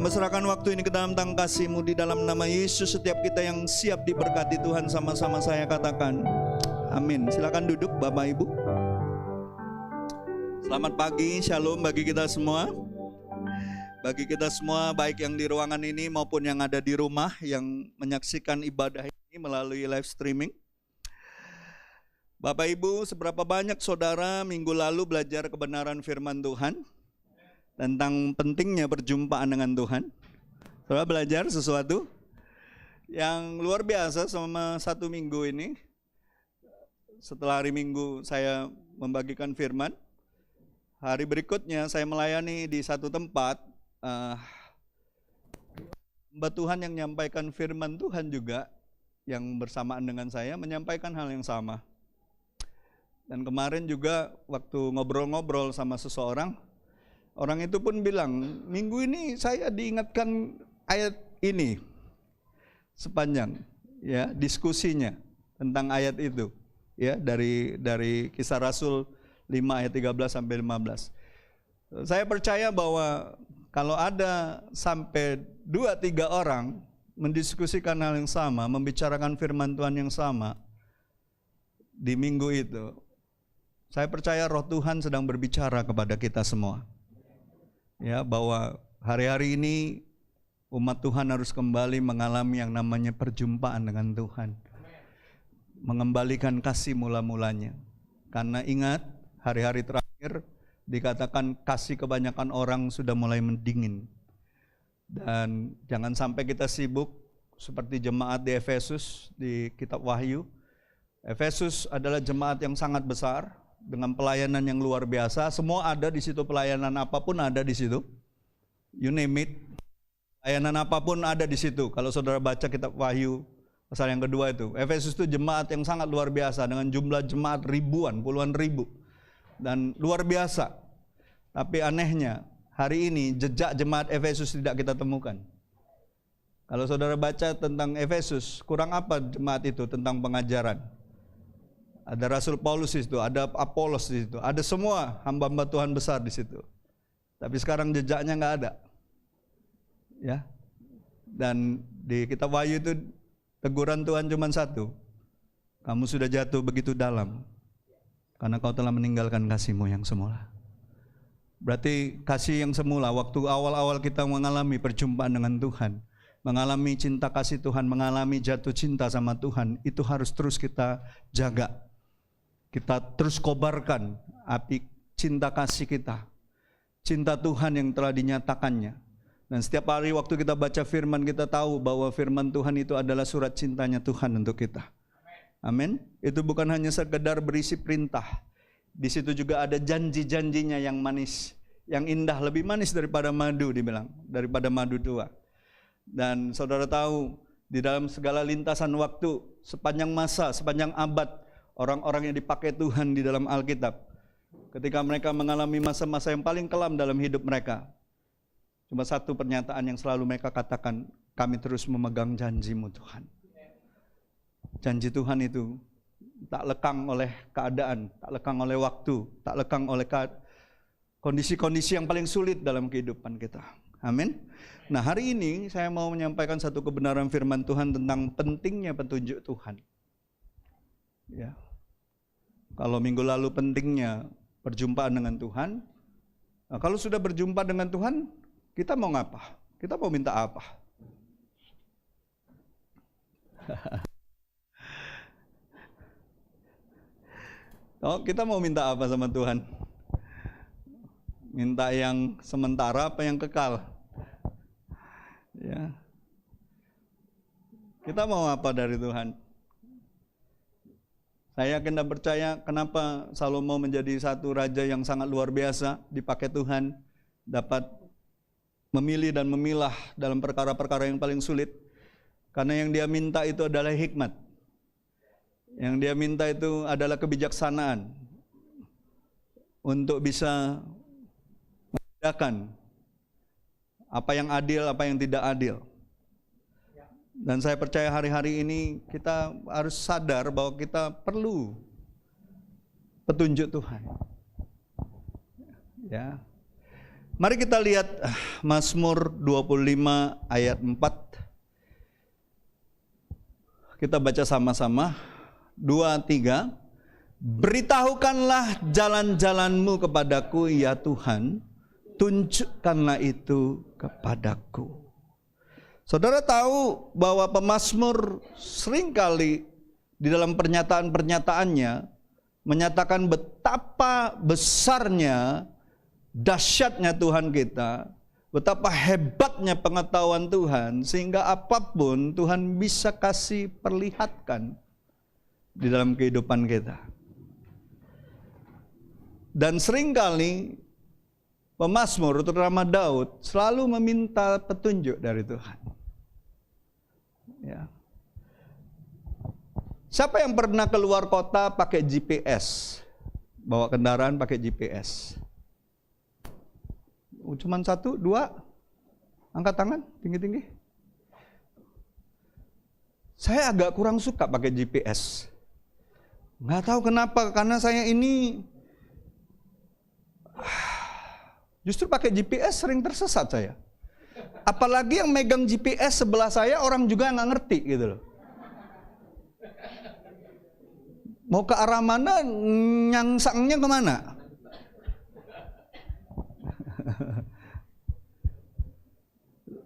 Serahkan waktu ini ke dalam tangan kasih-Mu di dalam nama Yesus. Setiap kita yang siap diberkati Tuhan, sama-sama saya katakan amin. Silakan duduk Bapak Ibu. Selamat pagi, shalom bagi kita semua. Bagi kita semua, baik yang di ruangan ini maupun yang ada di rumah, yang menyaksikan ibadah ini melalui live streaming. Bapak Ibu, seberapa banyak saudara minggu lalu belajar kebenaran firman Tuhan tentang pentingnya perjumpaan dengan Tuhan? Saudara belajar sesuatu yang luar biasa selama 1 minggu ini. Setelah hari Minggu saya membagikan firman, hari berikutnya saya melayani di satu tempat. Hamba Tuhan yang menyampaikan firman Tuhan juga, yang bersamaan dengan saya, menyampaikan hal yang sama. Dan kemarin juga waktu ngobrol-ngobrol sama seseorang, orang itu pun bilang, minggu ini saya diingatkan ayat ini sepanjang ya diskusinya tentang ayat itu ya, dari Kisah Rasul 5 ayat 13 sampai 15. Saya percaya bahwa kalau ada sampai 2-3 orang mendiskusikan hal yang sama, membicarakan firman Tuhan yang sama di minggu itu, saya percaya Roh Tuhan sedang berbicara kepada kita semua. Ya, bahwa hari-hari ini umat Tuhan harus kembali mengalami yang namanya perjumpaan dengan Tuhan. Mengembalikan kasih mula-mulanya. Karena ingat, hari-hari terakhir dikatakan kasih kebanyakan orang sudah mulai mendingin. Dan jangan sampai kita sibuk seperti jemaat di Efesus di kitab Wahyu. Efesus adalah jemaat yang sangat besar, dengan pelayanan yang luar biasa, semua ada di situ, pelayanan apapun ada di situ. You name it. Pelayanan apapun ada di situ. Kalau saudara baca kitab Wahyu pasal yang kedua itu, Efesus itu jemaat yang sangat luar biasa dengan jumlah jemaat ribuan, puluhan ribu. Dan luar biasa. Tapi anehnya, hari ini jejak jemaat Efesus tidak kita temukan. Kalau saudara baca tentang Efesus, kurang apa jemaat itu tentang pengajaran? Ada Rasul Paulus di situ, ada Apolos di situ, ada semua hamba-hamba Tuhan besar di situ. Tapi sekarang jejaknya nggak ada, ya. Dan di kitab Wahyu itu teguran Tuhan cuma satu, kamu sudah jatuh begitu dalam, karena kau telah meninggalkan kasih-Mu yang semula. Berarti kasih yang semula, waktu awal-awal kita mengalami perjumpaan dengan Tuhan, mengalami cinta kasih Tuhan, mengalami jatuh cinta sama Tuhan, itu harus terus kita jaga. Kita terus kobarkan api cinta kasih kita, cinta Tuhan yang telah dinyatakannya. Dan setiap hari waktu kita baca firman, kita tahu bahwa firman Tuhan itu adalah surat cintanya Tuhan untuk kita. Amin. Itu bukan hanya sekedar berisi perintah. Di situ juga ada janji-janjinya yang manis, yang indah, lebih manis daripada madu, dibilang, daripada madu tua. Dan saudara tahu, di dalam segala lintasan waktu, sepanjang masa, sepanjang abad, orang-orang yang dipakai Tuhan di dalam Alkitab, ketika mereka mengalami masa-masa yang paling kelam dalam hidup mereka, cuma satu pernyataan yang selalu mereka katakan, kami terus memegang janji-Mu Tuhan. Janji Tuhan itu tak lekang oleh keadaan, tak lekang oleh waktu, tak lekang oleh kondisi-kondisi yang paling sulit dalam kehidupan kita. Amin. Nah, hari ini saya mau menyampaikan satu kebenaran firman Tuhan tentang pentingnya petunjuk Tuhan. Ya. Kalau minggu lalu pentingnya perjumpaan dengan Tuhan, nah, kalau sudah berjumpa dengan Tuhan, kita mau ngapa? Kita mau minta apa? Oh, kita mau minta apa sama Tuhan? Minta yang sementara apa yang kekal? Ya. Kita mau apa dari Tuhan? Saya yakin dan percaya kenapa Salomo menjadi satu raja yang sangat luar biasa, dipakai Tuhan, dapat memilih dan memilah dalam perkara-perkara yang paling sulit. Karena yang dia minta itu adalah hikmat. Yang dia minta itu adalah kebijaksanaan untuk bisa membedakan apa yang adil, apa yang tidak adil. Dan saya percaya hari-hari ini kita harus sadar bahwa kita perlu petunjuk Tuhan. Ya. Mari kita lihat Mazmur 25 ayat 4. Kita baca sama-sama. 2, 3. Beritahukanlah jalan-jalanmu kepadaku ya Tuhan, tunjukkanlah itu kepadaku. Saudara tahu bahwa pemazmur seringkali di dalam pernyataan-pernyataannya menyatakan betapa besarnya, dahsyatnya Tuhan kita, betapa hebatnya pengetahuan Tuhan, sehingga apapun Tuhan bisa kasih perlihatkan di dalam kehidupan kita. Dan seringkali pemazmur, terutama Daud, selalu meminta petunjuk dari Tuhan. Ya. Siapa yang pernah keluar kota pakai GPS? Bawa kendaraan pakai GPS? Cuman 1, 2? Angkat tangan, tinggi-tinggi. Saya agak kurang suka pakai GPS. Nggak tahu kenapa, karena saya ini justru pakai GPS sering tersesat saya. Apalagi yang megang GPS sebelah saya orang juga nggak ngerti gitu loh. Mau ke arah mana, nyangsangnya kemana?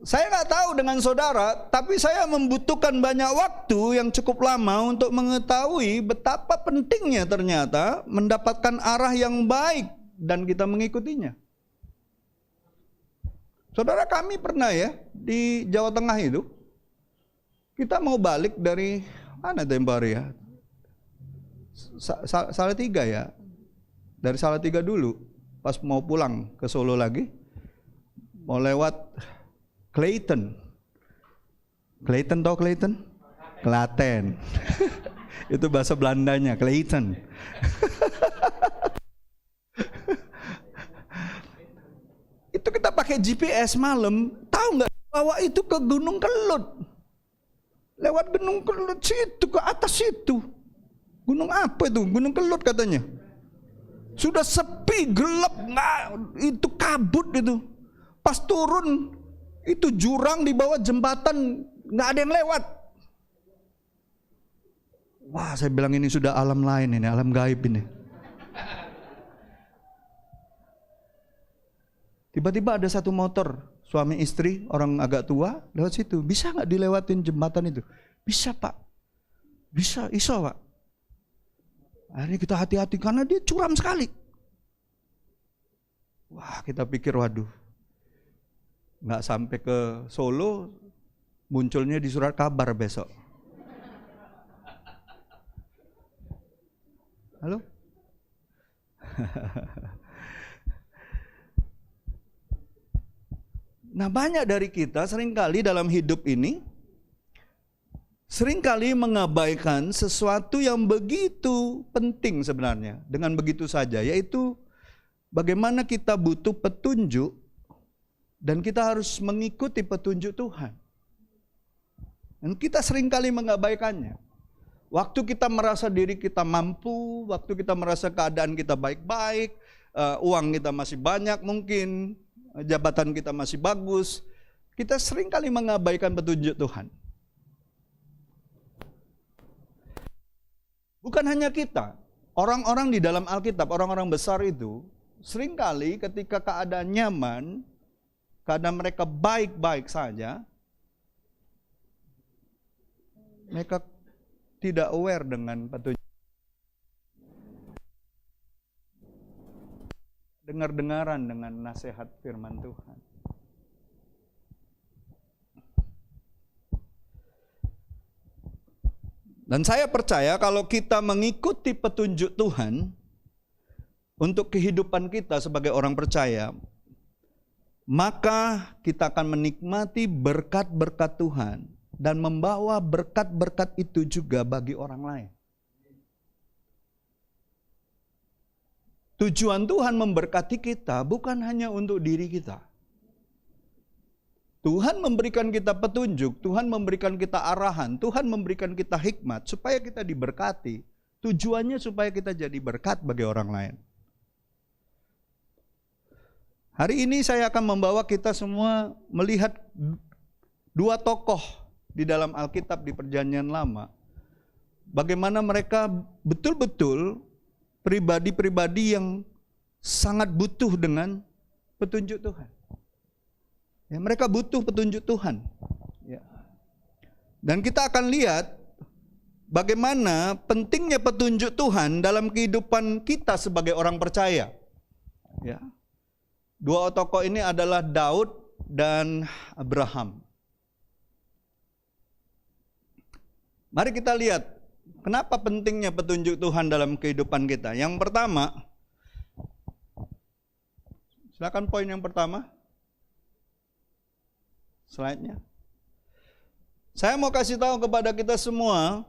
Saya nggak tahu dengan saudara, tapi saya membutuhkan banyak waktu yang cukup lama untuk mengetahui betapa pentingnya ternyata mendapatkan arah yang baik dan kita mengikutinya. Saudara, kami pernah ya di Jawa Tengah itu, kita mau balik dari mana tempo hari ya? Salatiga ya. Dari Salatiga dulu, pas mau pulang ke Solo lagi, mau lewat Clayton. Clayton tahu Clayton? Klaten. Itu bahasa Belandanya, Clayton. Itu kita pakai GPS malam, tahu nggak bawa itu ke Gunung Kelut. Lewat Gunung Kelut situ, ke atas situ. Gunung apa itu? Gunung Kelut katanya. Sudah sepi, gelap, nggak, itu kabut itu. Pas turun, itu jurang di bawah jembatan, nggak ada yang lewat. Wah, saya bilang ini sudah alam lain ini, alam gaib ini. Tiba-tiba ada satu motor, suami istri, orang agak tua, lewat situ. Bisa nggak dilewatin jembatan itu? Bisa Pak. Bisa, iso Pak. Akhirnya kita hati-hati karena dia curam sekali. Wah, kita pikir waduh. Nggak sampai ke Solo, munculnya di surat kabar besok. Halo? Nah, banyak dari kita seringkali dalam hidup ini seringkali mengabaikan sesuatu yang begitu penting sebenarnya dengan begitu saja, yaitu bagaimana kita butuh petunjuk dan kita harus mengikuti petunjuk Tuhan. Dan kita seringkali mengabaikannya. Waktu kita merasa diri kita mampu, waktu kita merasa keadaan kita baik-baik, uang kita masih banyak mungkin, jabatan kita masih bagus, kita seringkali mengabaikan petunjuk Tuhan. Bukan hanya kita, orang-orang di dalam Alkitab, orang-orang besar itu, seringkali ketika keadaan nyaman, keadaan mereka baik-baik saja, mereka tidak aware dengan petunjuk. Dengar-dengaran dengan nasihat firman Tuhan. Dan saya percaya kalau kita mengikuti petunjuk Tuhan untuk kehidupan kita sebagai orang percaya, maka kita akan menikmati berkat-berkat Tuhan dan membawa berkat-berkat itu juga bagi orang lain. Tujuan Tuhan memberkati kita bukan hanya untuk diri kita. Tuhan memberikan kita petunjuk, Tuhan memberikan kita arahan, Tuhan memberikan kita hikmat supaya kita diberkati. Tujuannya supaya kita jadi berkat bagi orang lain. Hari ini saya akan membawa kita semua melihat dua tokoh di dalam Alkitab di Perjanjian Lama. Bagaimana mereka betul-betul pribadi-pribadi yang sangat butuh dengan petunjuk Tuhan. Ya, mereka butuh petunjuk Tuhan. Ya. Dan kita akan lihat bagaimana pentingnya petunjuk Tuhan dalam kehidupan kita sebagai orang percaya. Ya. Dua tokoh ini adalah Daud dan Abraham. Mari kita lihat kenapa pentingnya petunjuk Tuhan dalam kehidupan kita. Yang pertama, silakan poin yang pertama. Slide-nya. Saya mau kasih tahu kepada kita semua,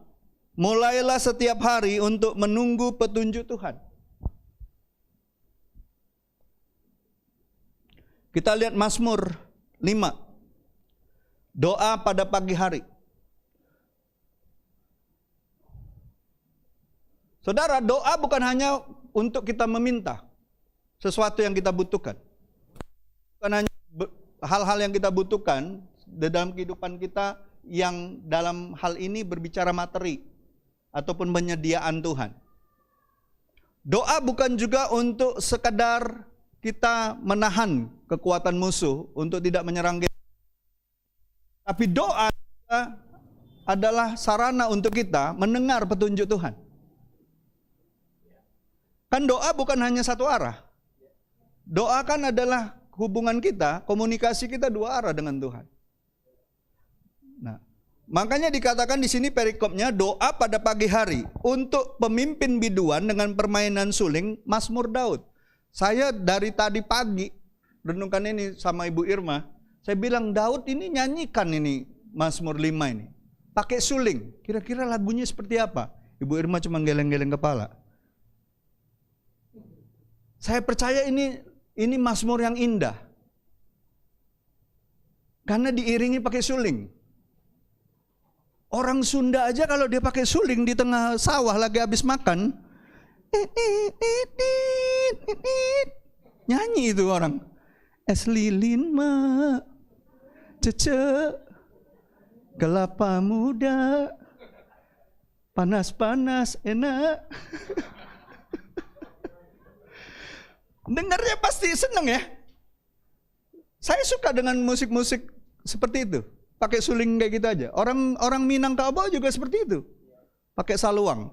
mulailah setiap hari untuk menunggu petunjuk Tuhan. Kita lihat Mazmur 5. Doa pada pagi hari. Saudara, doa bukan hanya untuk kita meminta sesuatu yang kita butuhkan. Bukan hanya hal-hal yang kita butuhkan di dalam kehidupan kita yang dalam hal ini berbicara materi ataupun penyediaan Tuhan. Doa bukan juga untuk sekadar kita menahan kekuatan musuh untuk tidak menyerang kita. Tapi doa adalah sarana untuk kita mendengar petunjuk Tuhan. Kan doa bukan hanya satu arah. Doa kan adalah hubungan kita, komunikasi kita dua arah dengan Tuhan. Nah, makanya dikatakan di sini perikopnya doa pada pagi hari untuk pemimpin biduan dengan permainan suling Mazmur Daud. Saya dari tadi pagi renungkan ini sama Ibu Irma, saya bilang Daud ini nyanyikan ini Mazmur 5 ini. Pakai suling, kira-kira lagunya seperti apa? Ibu Irma cuma geleng-geleng kepala. Saya percaya ini Mazmur yang indah. Karena diiringi pakai suling. Orang Sunda aja kalau dia pakai suling di tengah sawah lagi habis makan, nyanyi itu orang. Es lilin ma, cece, kelapa muda, panas-panas enak. Dengarnya pasti seneng ya. Saya suka dengan musik-musik seperti itu. Pakai suling kayak gitu aja. Orang Minangkabau juga seperti itu. Pakai saluang.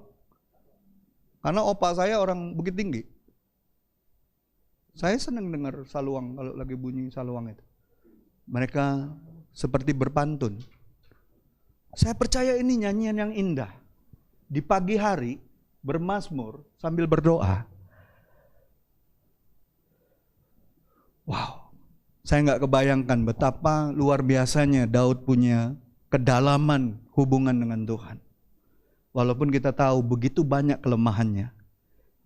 Karena opa saya orang Bukit Tinggi. Saya senang dengar saluang kalau lagi bunyi saluang itu. Mereka seperti berpantun. Saya percaya ini nyanyian yang indah. Di pagi hari bermazmur sambil berdoa. Wow, saya nggak kebayangkan betapa luar biasanya Daud punya kedalaman hubungan dengan Tuhan. Walaupun kita tahu begitu banyak kelemahannya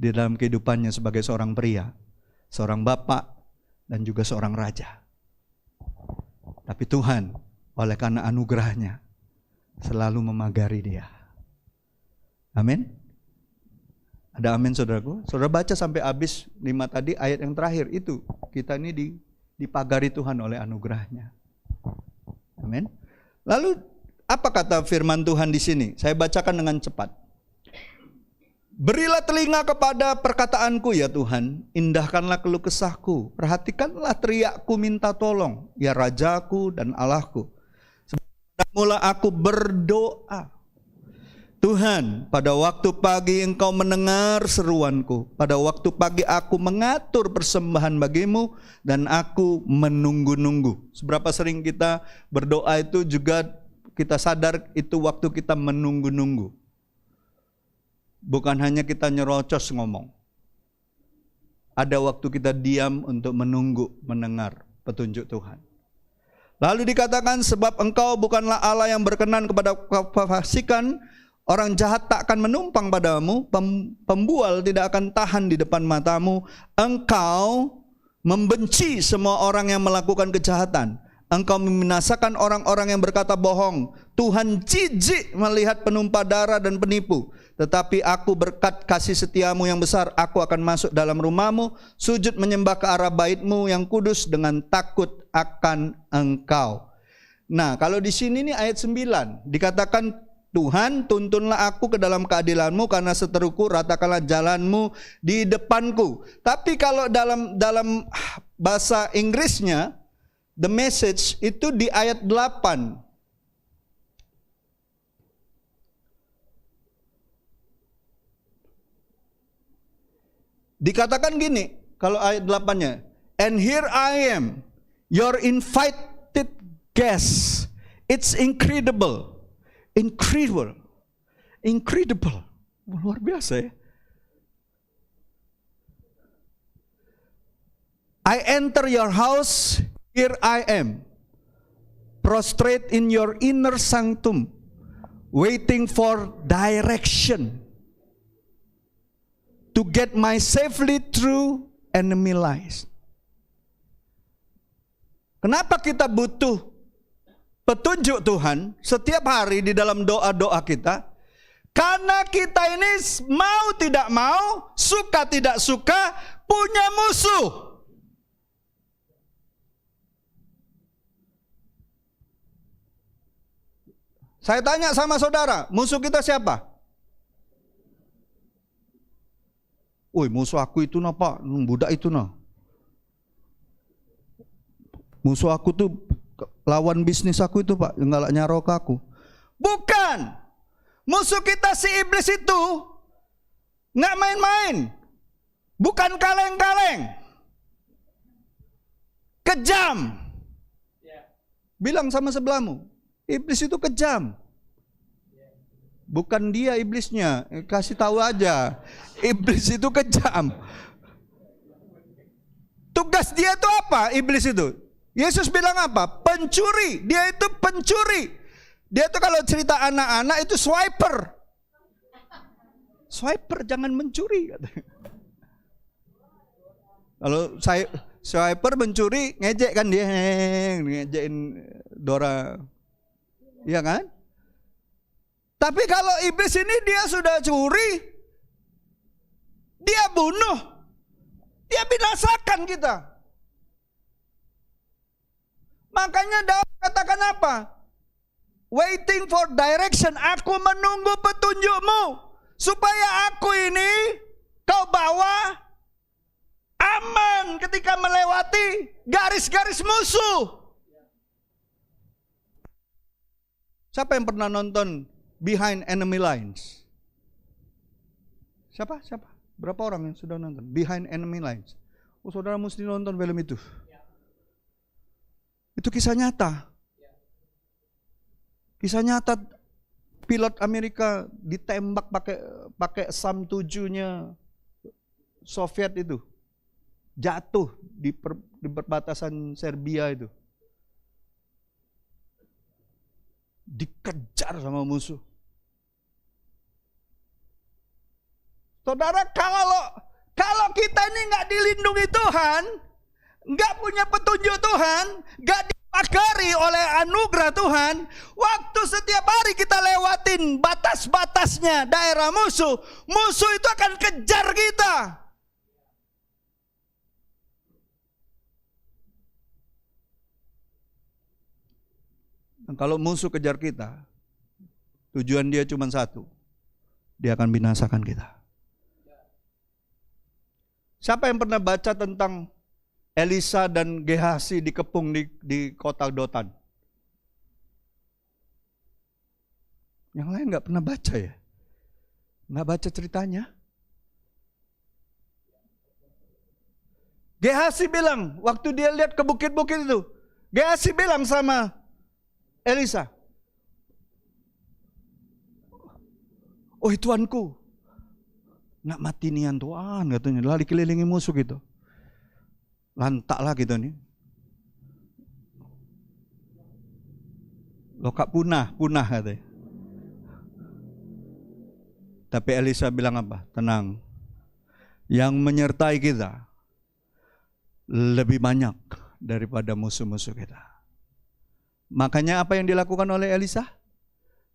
di dalam kehidupannya sebagai seorang pria, seorang bapak, dan juga seorang raja. Tapi Tuhan, oleh karena anugerahnya, selalu memagari dia. Amin. Ada amin saudaraku? Saudara baca sampai habis 5 tadi ayat yang terakhir itu. Kita ini dipagari Tuhan oleh anugerahnya. Amin. Lalu apa kata firman Tuhan di sini? Saya bacakan dengan cepat. Berilah telinga kepada perkataanku ya Tuhan. Indahkanlah keluh kesahku. Perhatikanlah teriakku minta tolong. Ya Rajaku dan Allahku. Mula aku berdoa. Tuhan, pada waktu pagi Engkau mendengar seruanku. Pada waktu pagi aku mengatur persembahan bagimu dan aku menunggu-nunggu. Seberapa sering kita berdoa itu juga kita sadar itu waktu kita menunggu-nunggu. Bukan hanya kita nyerocos ngomong. Ada waktu kita diam untuk menunggu, mendengar petunjuk Tuhan. Lalu dikatakan sebab Engkau bukanlah Allah yang berkenan kepada kefasikan. Orang jahat tak akan menumpang padamu, pembual tidak akan tahan di depan matamu. Engkau membenci semua orang yang melakukan kejahatan. Engkau membinasakan orang-orang yang berkata bohong. Tuhan jijik melihat penumpah darah dan penipu. Tetapi aku berkat kasih setiamu yang besar, aku akan masuk dalam rumahmu, sujud menyembah ke arah baitmu yang kudus dengan takut akan engkau. Nah, kalau di sini nih ayat 9 dikatakan, Tuhan, tuntunlah aku ke dalam keadilanmu, karena seteruku ratakanlah jalanmu di depanku. Tapi kalau dalam bahasa Inggrisnya, The Message itu di ayat 8. Dikatakan gini, kalau ayat 8-nya, and here I am, your invited guest. It's incredible. Incredible. Incredible. Luar biasa ya. I enter your house, here I am, prostrate in your inner sanctum, waiting for direction to get my safely through enemy lines. Kenapa kita butuh petunjuk Tuhan setiap hari di dalam doa-doa kita? Karena kita ini mau tidak mau, suka tidak suka, punya musuh. Saya tanya sama saudara, musuh kita siapa? Woi, musuh aku itu pak, budak itu Musuh aku tuh lawan bisnis aku itu pak, yang galak nyarok aku. Bukan. Musuh kita si iblis itu nggak main-main. Bukan kaleng-kaleng. Kejam. Bilang sama sebelahmu, iblis itu kejam. Bukan dia iblisnya, kasih tahu aja. Iblis itu kejam. Tugas dia itu apa? Iblis itu. Yesus bilang apa? Pencuri. Dia itu pencuri. Dia itu kalau cerita anak-anak itu swiper. Swiper, jangan mencuri. Kalau saya swiper mencuri, ngejek kan dia, ngejekin Dora. Iya kan? Tapi kalau iblis ini dia sudah curi, dia bunuh, dia binasakan kita. Makanya Daud katakan apa? Waiting for direction, aku menunggu petunjukmu, supaya aku ini kau bawa aman ketika melewati garis-garis musuh. Siapa yang pernah nonton Behind Enemy Lines? Siapa? Berapa orang yang sudah nonton Behind Enemy Lines? Oh, saudara mesti nonton film itu. Itu kisah nyata. Kisah nyata pilot Amerika ditembak pakai SAM-7-nya Soviet itu. Jatuh di perbatasan Serbia itu. Dikejar sama musuh. Saudara, kalau kita ini nggak dilindungi Tuhan, nggak punya petunjuk Tuhan, nggak dipagari oleh anugerah Tuhan, waktu setiap hari kita lewatin batas-batasnya daerah musuh, musuh itu akan kejar kita. Dan kalau musuh kejar kita, tujuan dia cuma satu, dia akan binasakan kita. Siapa yang pernah baca tentang Elisa dan Gehazi dikepung di kota Dotan? Yang lain nggak pernah baca ya? Nggak baca ceritanya? Gehazi bilang, waktu dia lihat ke bukit-bukit itu, Gehazi bilang sama Elisa, oh tuanku, nak mati nian tuan katanya, lari kelilingi musuh gitu. Lantak lah gitu nih. Lokak punah katanya. Tapi Elisa bilang apa? Tenang. Yang menyertai kita lebih banyak daripada musuh-musuh kita. Makanya apa yang dilakukan oleh Elisa?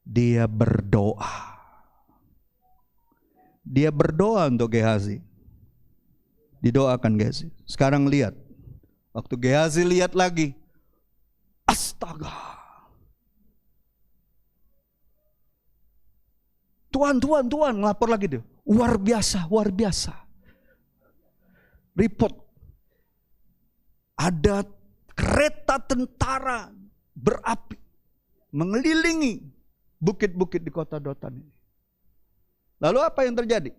Dia berdoa. Dia berdoa untuk Gehazi. Didoakan Gehazi. Sekarang lihat. Waktu Gehazi lihat lagi. Astaga. Tuhan, ngelapor lagi dia. Luar biasa. Report. Ada kereta tentara berapi mengelilingi bukit-bukit di kota Dotan ini. Lalu apa yang terjadi?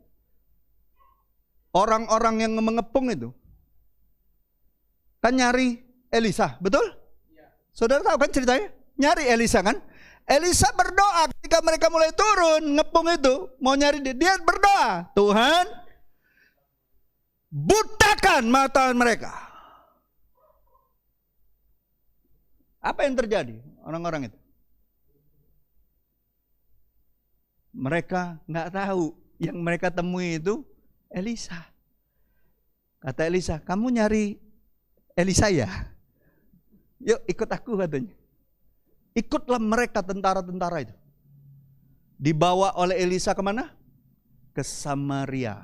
Orang-orang yang mengepung itu kan nyari Elisa, betul? Saudara tahu kan ceritanya? Nyari Elisa kan? Elisa berdoa ketika mereka mulai turun ngepung itu, mau nyari dia berdoa, Tuhan butakan mata mereka. Apa yang terjadi orang-orang itu? Mereka nggak tahu yang mereka temui itu Elisa. Kata Elisa, kamu nyari Elisa ya? Yuk ikut aku katanya. Ikutlah mereka tentara-tentara itu. Dibawa oleh Elisa kemana? Ke Samaria.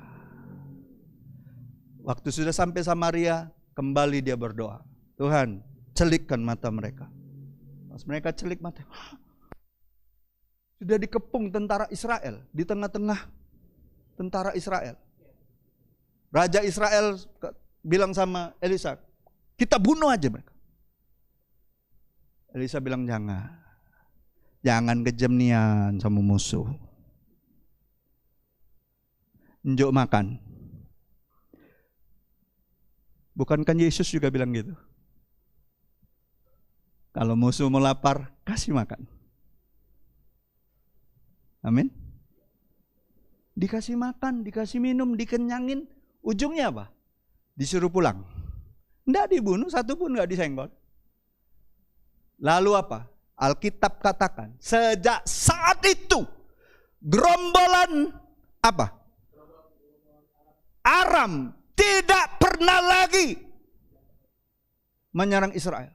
Waktu sudah sampai Samaria, kembali dia berdoa. Tuhan, celikkan mata mereka. Pas mereka celik mata, sudah dikepung tentara Israel di tengah-tengah tentara Israel. Raja Israel bilang sama Elisa, kita bunuh aja mereka. Elisa bilang jangan kejemnian sama musuh. Njuk makan. Bukankah Yesus juga bilang gitu? Kalau musuh mau lapar, kasih makan. Amin. Dikasih makan, dikasih minum, dikenyangin. Ujungnya apa? Disuruh pulang. Enggak dibunuh, satu pun enggak disenggol. Lalu apa? Alkitab katakan, sejak saat itu gerombolan apa? Aram tidak pernah lagi menyerang Israel.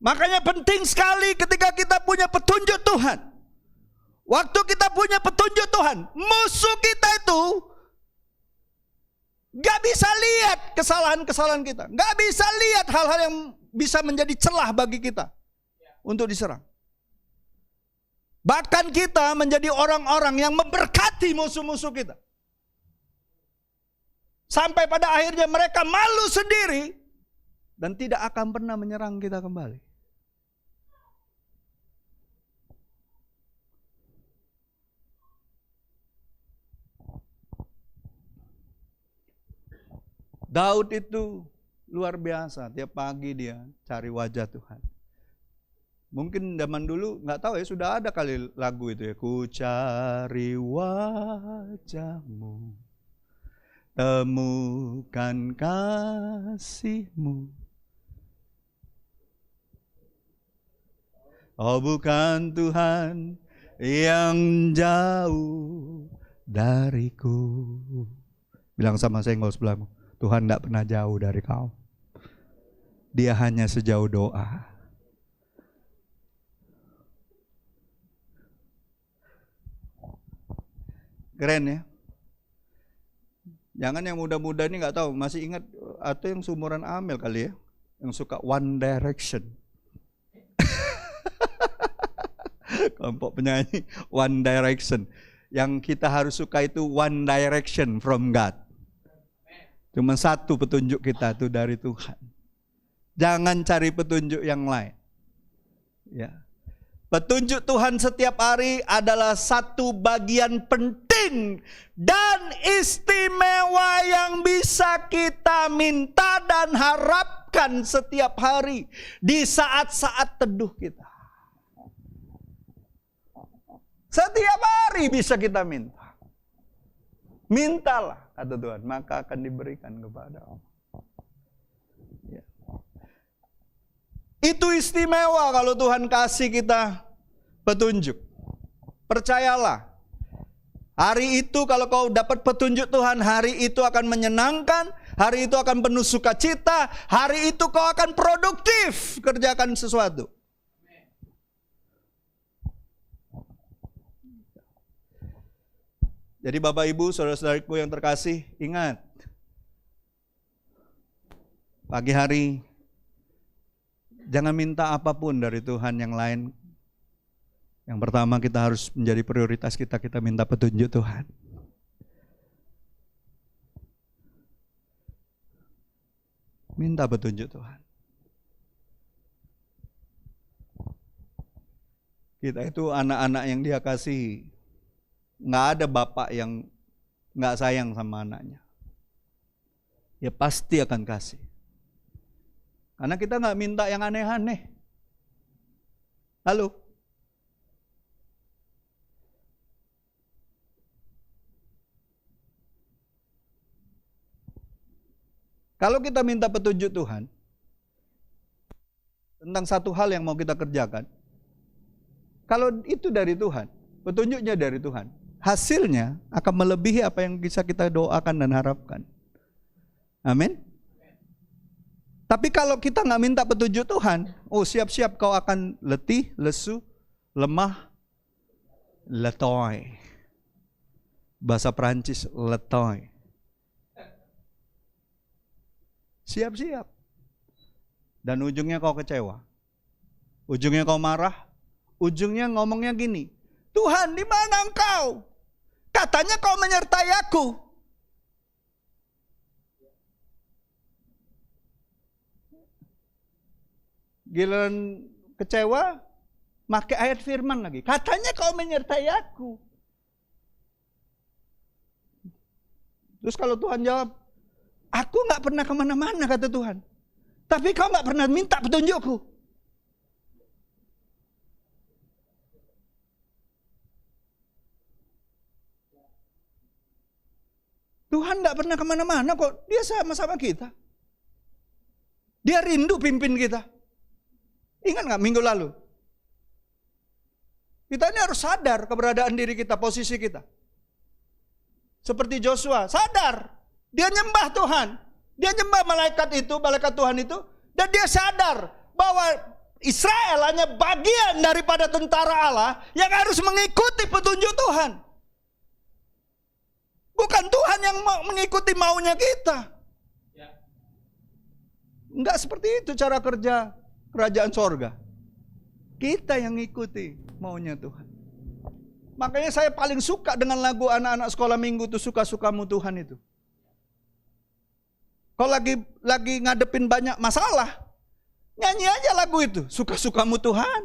Makanya penting sekali ketika kita punya petunjuk Tuhan. Waktu kita punya petunjuk Tuhan, musuh kita itu gak bisa lihat kesalahan-kesalahan kita. Gak bisa lihat hal-hal yang bisa menjadi celah bagi kita untuk diserang. Bahkan kita menjadi orang-orang yang memberkati musuh-musuh kita. Sampai pada akhirnya mereka malu sendiri dan tidak akan pernah menyerang kita kembali. Daud itu luar biasa, tiap pagi dia cari wajah Tuhan. Mungkin zaman dulu nggak tahu ya, sudah ada kali lagu itu ya. Ku cari wajahmu, temukan kasihmu. Oh bukan Tuhan yang jauh dariku. Bilang sama senggol sebelahmu, Tuhan tidak pernah jauh dari kau. Dia hanya sejauh doa. Keren ya. Jangan yang muda-muda ini nggak tahu, masih ingat atau yang seumuran Amel kali ya, yang suka One Direction. Kelompok penyanyi One Direction. Yang kita harus suka itu One Direction from God. Cuma satu petunjuk kita itu dari Tuhan. Jangan cari petunjuk yang lain. Ya. Petunjuk Tuhan setiap hari adalah satu bagian penting dan istimewa yang bisa kita minta dan harapkan setiap hari di saat-saat teduh kita. Setiap hari bisa kita minta. Mintalah, kata Tuhan, maka akan diberikan kepada Allah. Ya. Itu istimewa kalau Tuhan kasih kita petunjuk. Percayalah, hari itu kalau kau dapat petunjuk Tuhan, hari itu akan menyenangkan, Hari itu akan penuh sukacita. Hari itu kau akan produktif kerjakan sesuatu. Jadi Bapak Ibu, saudara-saudariku yang terkasih, ingat. Pagi hari, jangan minta apapun dari Tuhan yang lain. Yang pertama kita harus menjadi prioritas kita minta petunjuk Tuhan. Minta petunjuk Tuhan. Kita itu anak-anak yang Dia kasihi. Nggak ada bapak yang nggak sayang sama anaknya. Ya pasti akan kasih. Karena kita nggak minta yang aneh-aneh. Halo? Kalau kita minta petunjuk Tuhan tentang satu hal yang mau kita kerjakan, kalau itu dari Tuhan, petunjuknya dari Tuhan, hasilnya akan melebihi apa yang bisa kita doakan dan harapkan. Amin. Tapi kalau kita nggak minta petunjuk Tuhan, oh siap-siap kau akan letih, lesu, lemah, letoy. Bahasa Perancis letoy. Siap-siap. Dan ujungnya kau kecewa. Ujungnya kau marah. Ujungnya ngomongnya gini, Tuhan di mana Engkau? Katanya kau menyertai aku. Giliran kecewa, pakai ayat firman lagi. Katanya kau menyertai aku. Terus kalau Tuhan jawab, aku gak pernah kemana-mana kata Tuhan. Tapi kau gak pernah minta petunjukku. Tuhan gak pernah kemana-mana kok. Dia sama-sama kita. Dia rindu pimpin kita. Ingat gak minggu lalu? Kita ini harus sadar keberadaan diri kita, posisi kita. Seperti Joshua, sadar. Dia nyembah Tuhan. Dia nyembah malaikat Tuhan itu. Dan dia sadar bahwa Israel hanya bagian daripada tentara Allah yang harus mengikuti petunjuk Tuhan. Bukan Tuhan yang mengikuti maunya kita. Enggak seperti itu cara kerja kerajaan sorga. Kita yang ngikuti maunya Tuhan. Makanya saya paling suka dengan lagu anak-anak sekolah minggu itu, suka-sukamu Tuhan itu. Kalau lagi ngadepin banyak masalah, nyanyi aja lagu itu, suka-sukamu Tuhan.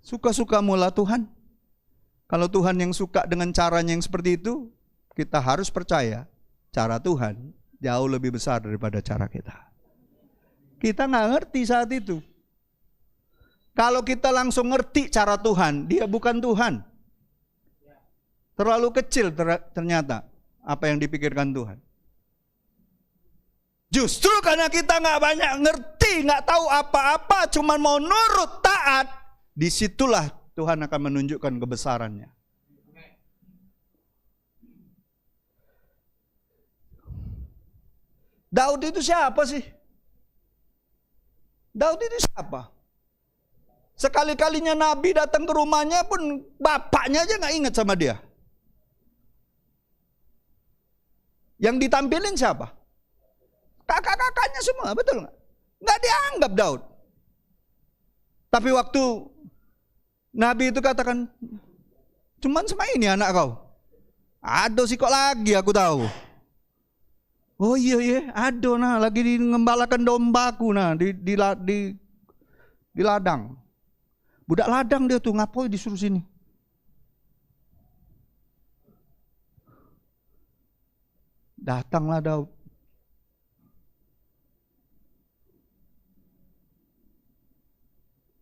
Suka-sukamu lah Tuhan. Kalau Tuhan yang suka dengan caranya yang seperti itu, kita harus percaya cara Tuhan jauh lebih besar daripada cara kita. Kita nggak ngerti saat itu. Kalau kita langsung ngerti cara Tuhan, dia bukan Tuhan. Terlalu kecil ternyata apa yang dipikirkan Tuhan. Justru karena kita nggak banyak ngerti, nggak tahu apa-apa, cuma mau nurut, taat, disitulah Tuhan akan menunjukkan kebesarannya. Daud itu siapa sih? Daud itu siapa? Sekali-kalinya Nabi datang ke rumahnya pun bapaknya aja nggak ingat sama dia. Yang ditampilin siapa? Kakak-kakaknya semua, betul nggak? Nggak dianggap Daud. Tapi waktu Nabi itu katakan, cuman sama ini anak kau. Aduh sih kok lagi aku tahu. Oh iya, aduh nah lagi ngembalakan dombaku nah di ladang. Budak ladang dia tuh ngapain disuruh sini. Datanglah Daud.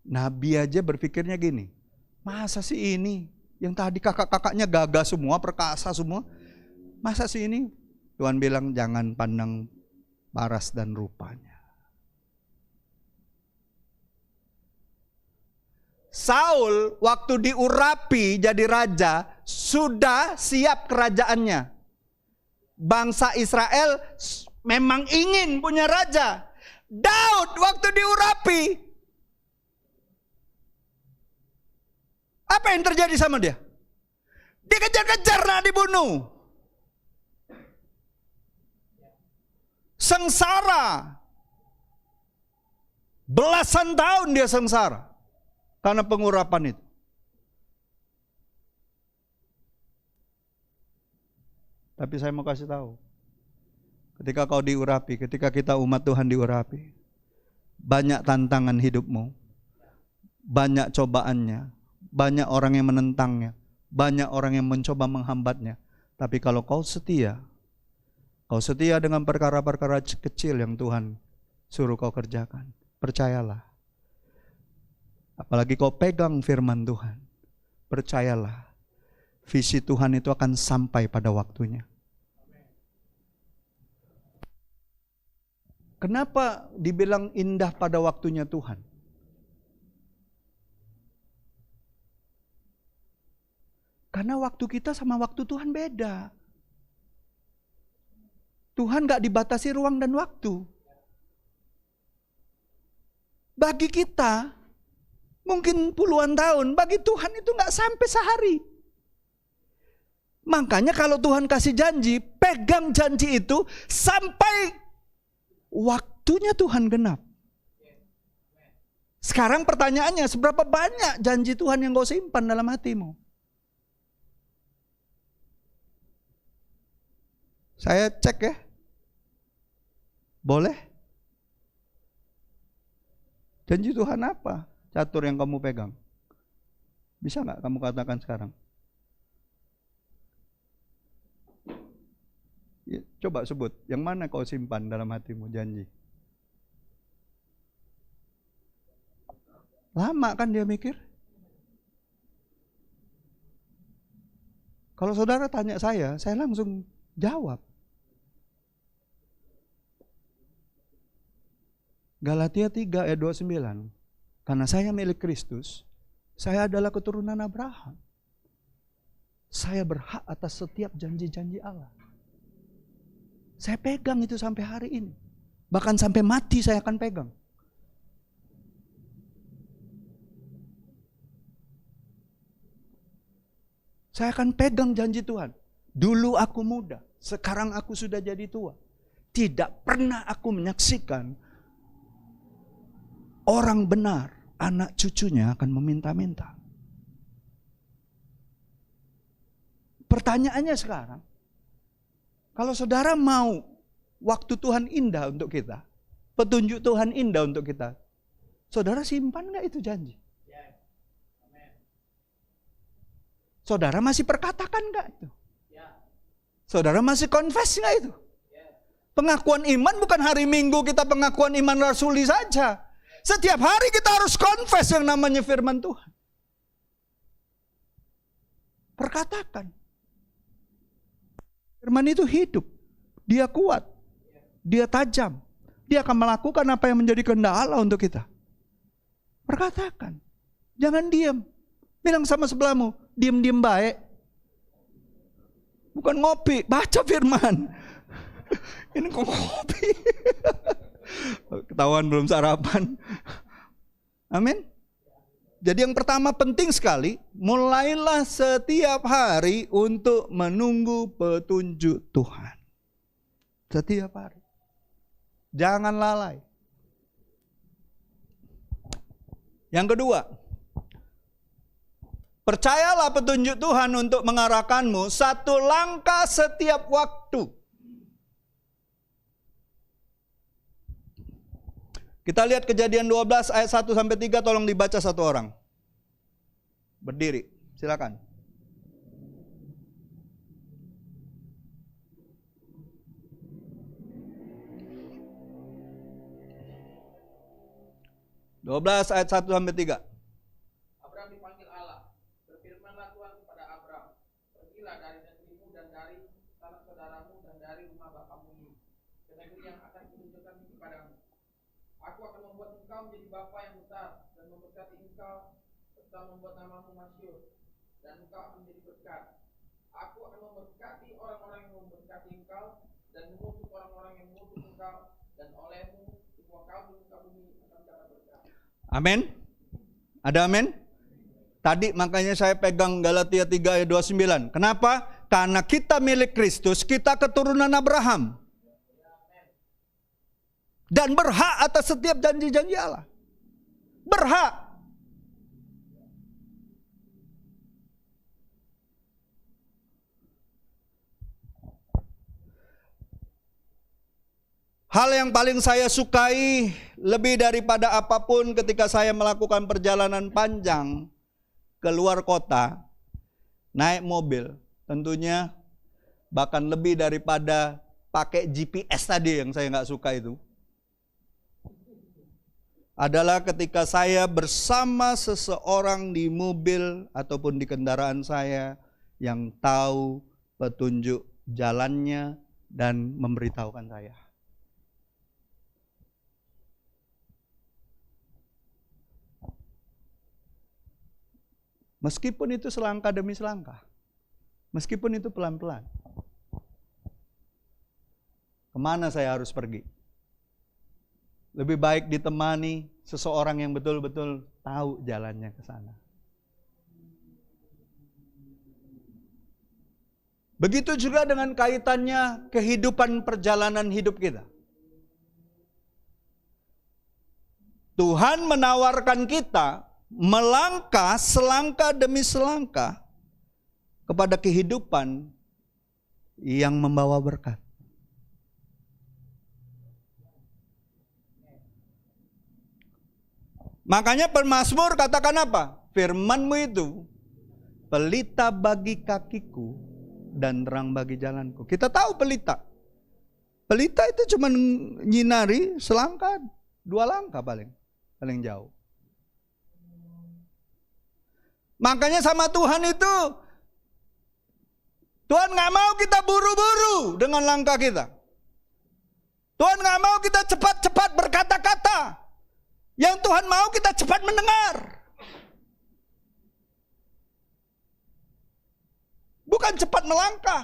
Nabi aja berpikirnya gini, masa sih ini yang tadi kakak-kakaknya gagah semua, perkasa semua, masa sih ini? Tuhan bilang jangan pandang paras dan rupanya. Saul waktu diurapi jadi raja sudah siap kerajaannya. Bangsa Israel memang ingin punya raja. Daud waktu diurapi, apa yang terjadi sama dia? Dikejar-kejar, nak dibunuh. Sengsara. Belasan tahun dia sengsara karena pengurapan itu. Tapi saya mau kasih tahu, ketika kau diurapi, ketika kita umat Tuhan diurapi, banyak tantangan hidupmu, banyak cobaannya, banyak orang yang menentangnya, banyak orang yang mencoba menghambatnya. Tapi kalau kau setia dengan perkara-perkara kecil yang Tuhan suruh kau kerjakan, percayalah. Apalagi kau pegang firman Tuhan, percayalah, visi Tuhan itu akan sampai pada waktunya. Kenapa dibilang indah pada waktunya Tuhan? Karena waktu kita sama waktu Tuhan beda. Tuhan gak dibatasi ruang dan waktu. Bagi kita, mungkin puluhan tahun, bagi Tuhan itu gak sampai sehari. Makanya kalau Tuhan kasih janji, pegang janji itu sampai waktunya Tuhan genap. Sekarang pertanyaannya, seberapa banyak janji Tuhan yang kau simpan dalam hatimu? Saya cek ya. Boleh? Janji Tuhan apa? Catur yang kamu pegang. Bisa nggak kamu katakan sekarang? Ya, coba sebut, yang mana kau simpan dalam hatimu janji? Lama kan dia mikir? Kalau saudara tanya saya langsung jawab. Galatia 3 ayat 29. Karena saya milik Kristus, saya adalah keturunan Abraham. Saya berhak atas setiap janji-janji Allah. Saya pegang itu sampai hari ini. Bahkan sampai mati saya akan pegang. Saya akan pegang janji Tuhan. Dulu aku muda, sekarang aku sudah jadi tua. Tidak pernah aku menyaksikan orang benar, anak cucunya akan meminta-minta. Pertanyaannya sekarang, kalau saudara mau waktu Tuhan indah untuk kita, petunjuk Tuhan indah untuk kita, saudara simpan gak itu janji? Saudara masih perkatakan gak itu? Saudara masih confess gak itu? Pengakuan iman bukan hari Minggu kita pengakuan iman rasuli saja. Setiap hari kita harus confess yang namanya firman Tuhan. Perkatakan. Firman itu hidup. Dia kuat. Dia tajam. Dia akan melakukan apa yang menjadi kehendak Allah untuk kita. Perkatakan. Jangan diam. Bilang sama sebelahmu, diam-diam baik. Bukan ngopi, baca firman. Ini kok ngopi. Ketahuan belum sarapan. Amin. Jadi yang pertama penting sekali, mulailah setiap hari untuk menunggu petunjuk Tuhan. Setiap hari. Jangan lalai. Yang kedua, percayalah petunjuk Tuhan untuk mengarahkanmu satu langkah setiap waktu. Kita lihat Kejadian 12 ayat 1 sampai 3, tolong dibaca satu orang. Berdiri, silakan. (12 ayat 1 sampai 3). Abraham dipanggil Allah. Berfirmanlah Tuhan kepada Abraham, pergilah dari negerimu dan dari tanah saudaramu dan dari rumah bapakmu ini, ke negeri yang akan kutunjukkan kepadamu. Aku akan membuat engkau menjadi bapa yang besar dan memberkati engkau serta membuat namamu masyhur, dan engkau akan menjadi berkat. Aku akan memberkati orang-orang yang memberkati engkau, dan mengutuk orang-orang yang mengutuk engkau, dan olehmu semua kaum di muka bumi akan dapat berkat. Amin. Ada amin? Tadi makanya saya pegang Galatia 3 ayat 29. Kenapa? Karena kita milik Kristus, kita keturunan Abraham. Dan berhak atas setiap janji-janji Allah. Berhak. Hal yang paling saya sukai lebih daripada apapun ketika saya melakukan perjalanan panjang keluar kota, naik mobil, tentunya bahkan lebih daripada pakai GPS tadi yang saya nggak suka itu, adalah ketika saya bersama seseorang di mobil ataupun di kendaraan saya yang tahu petunjuk jalannya dan memberitahukan saya. Meskipun itu selangkah demi selangkah. Meskipun itu pelan-pelan. Kemana saya harus pergi? Lebih baik ditemani seseorang yang betul-betul tahu jalannya ke sana. Begitu juga dengan kaitannya kehidupan perjalanan hidup kita. Tuhan menawarkan kita melangkah selangkah demi selangkah kepada kehidupan yang membawa berkat. Makanya pemazmur katakan apa? Firman-Mu itu pelita bagi kakiku dan terang bagi jalanku. Kita tahu pelita. Pelita itu cuma nyinari selangkah, 2 langkah paling jauh. Makanya sama Tuhan itu, Tuhan gak mau kita buru-buru dengan langkah kita. Tuhan gak mau kita cepat-cepat berkata-kata. Yang Tuhan mau kita cepat mendengar. Bukan cepat melangkah.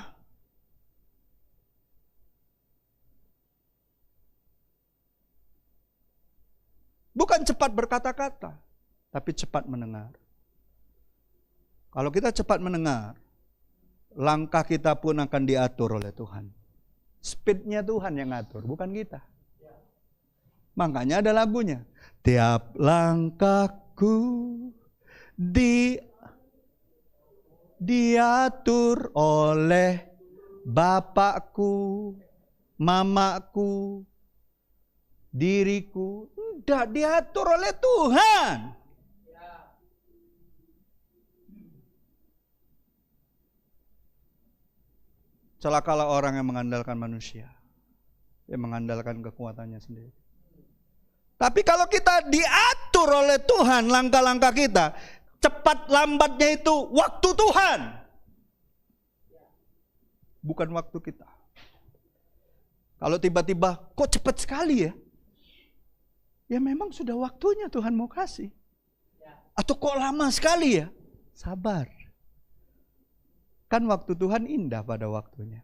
Bukan cepat berkata-kata, tapi cepat mendengar. Kalau kita cepat mendengar, langkah kita pun akan diatur oleh Tuhan. Speednya Tuhan yang ngatur, bukan kita. Makanya ada lagunya. Tiap langkahku diatur oleh bapakku, mamaku, diriku. Tidak diatur oleh Tuhan. Celakalah orang yang mengandalkan manusia, yang mengandalkan kekuatannya sendiri. Tapi kalau kita diatur oleh Tuhan langkah-langkah kita, cepat lambatnya itu waktu Tuhan, bukan waktu kita. Kalau tiba-tiba kok cepat sekali ya? Ya memang sudah waktunya Tuhan mau kasih. Atau kok lama sekali ya? Sabar. Kan waktu Tuhan indah pada waktunya.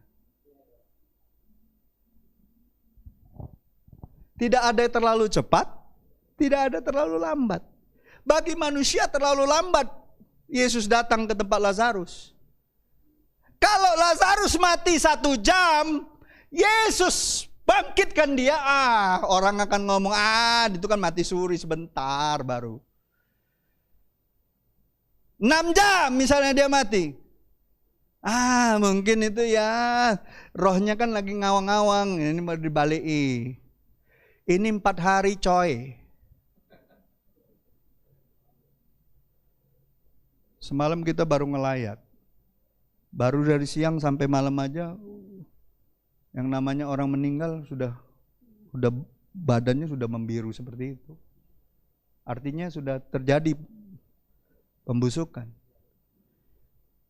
Tidak ada yang terlalu cepat, tidak ada terlalu lambat. Bagi manusia terlalu lambat Yesus datang ke tempat Lazarus. Kalau Lazarus mati 1 jam, Yesus bangkitkan dia. Orang akan ngomong, itu kan mati suri sebentar baru. 6 jam misalnya dia mati. Mungkin itu ya rohnya kan lagi ngawang-ngawang, ini mau dibalikin. Ini 4 hari coy. Semalam kita baru ngelayat. Baru dari siang sampai malam aja yang namanya orang meninggal sudah badannya sudah membiru seperti itu. Artinya sudah terjadi pembusukan.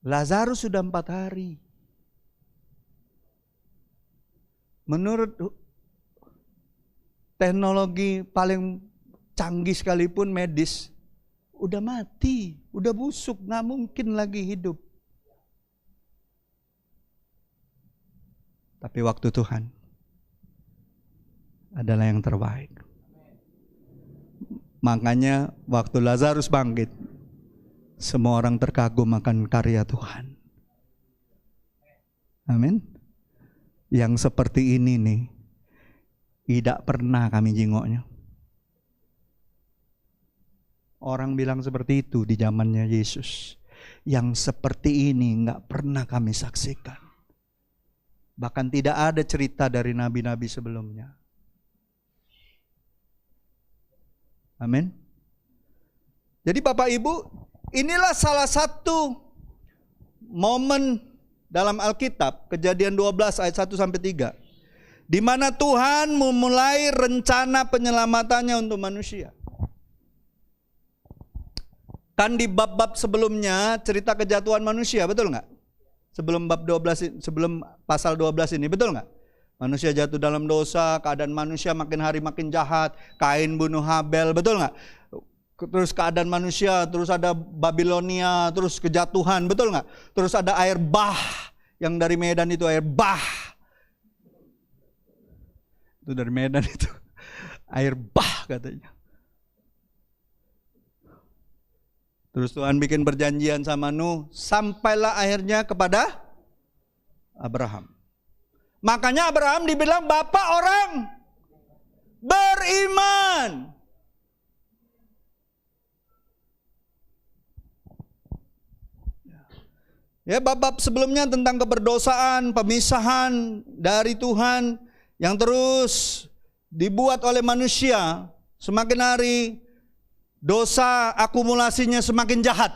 Lazarus sudah 4 hari. Menurut teknologi paling canggih sekalipun medis, udah mati, udah busuk, gak mungkin lagi hidup. Tapi waktu Tuhan adalah yang terbaik. Makanya waktu Lazarus bangkit, semua orang terkagum akan karya Tuhan. Amin. Yang seperti ini nih, tidak pernah kami jingoknya. Orang bilang seperti itu di zamannya Yesus. Yang seperti ini nggak pernah kami saksikan. Bahkan tidak ada cerita dari nabi-nabi sebelumnya. Amin. Jadi Bapak Ibu, inilah salah satu momen dalam Alkitab, Kejadian 12 ayat 1 sampai 3, di mana Tuhan memulai rencana penyelamatannya untuk manusia. Kan di bab-bab sebelumnya cerita kejatuhan manusia, betul nggak? Sebelum bab 12, sebelum pasal 12 ini, betul nggak? Manusia jatuh dalam dosa, keadaan manusia makin hari makin jahat, Kain bunuh Habel, betul nggak? Terus keadaan manusia, terus ada Babilonia, terus kejatuhan, betul nggak? Terus ada air bah, yang dari Medan itu air bah. Itu dari Medan itu, air bah katanya. Terus Tuhan bikin perjanjian sama Nuh, sampailah akhirnya kepada Abraham. Makanya Abraham dibilang bapak orang beriman. Ya, bab-bab sebelumnya tentang keberdosaan, pemisahan dari Tuhan yang terus dibuat oleh manusia, semakin hari dosa akumulasinya semakin jahat.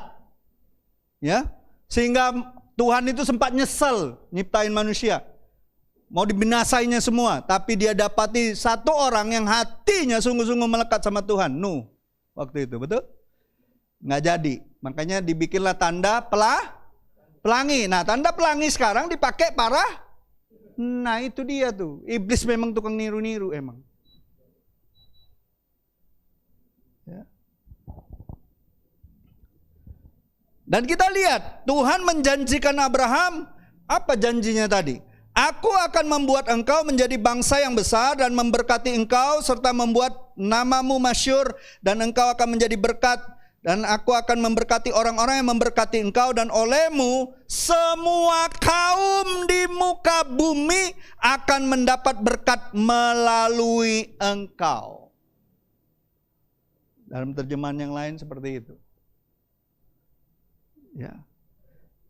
Ya, sehingga Tuhan itu sempat nyesel nyiptain manusia. Mau dibinasainya semua, tapi dia dapati satu orang yang hatinya sungguh-sungguh melekat sama Tuhan, Nuh. Waktu itu, betul? Nggak jadi. Makanya dibikinlah tanda pelangi. Nah, tanda pelangi sekarang dipakai para, nah itu dia tuh. Iblis memang tukang niru-niru emang. Ya. Dan kita lihat, Tuhan menjanjikan Abraham, apa janjinya tadi? Aku akan membuat engkau menjadi bangsa yang besar dan memberkati engkau serta membuat namamu masyhur dan engkau akan menjadi berkat. Dan aku akan memberkati orang-orang yang memberkati engkau dan olehmu semua kaum di muka bumi akan mendapat berkat melalui engkau. Dalam terjemahan yang lain seperti itu. Ya.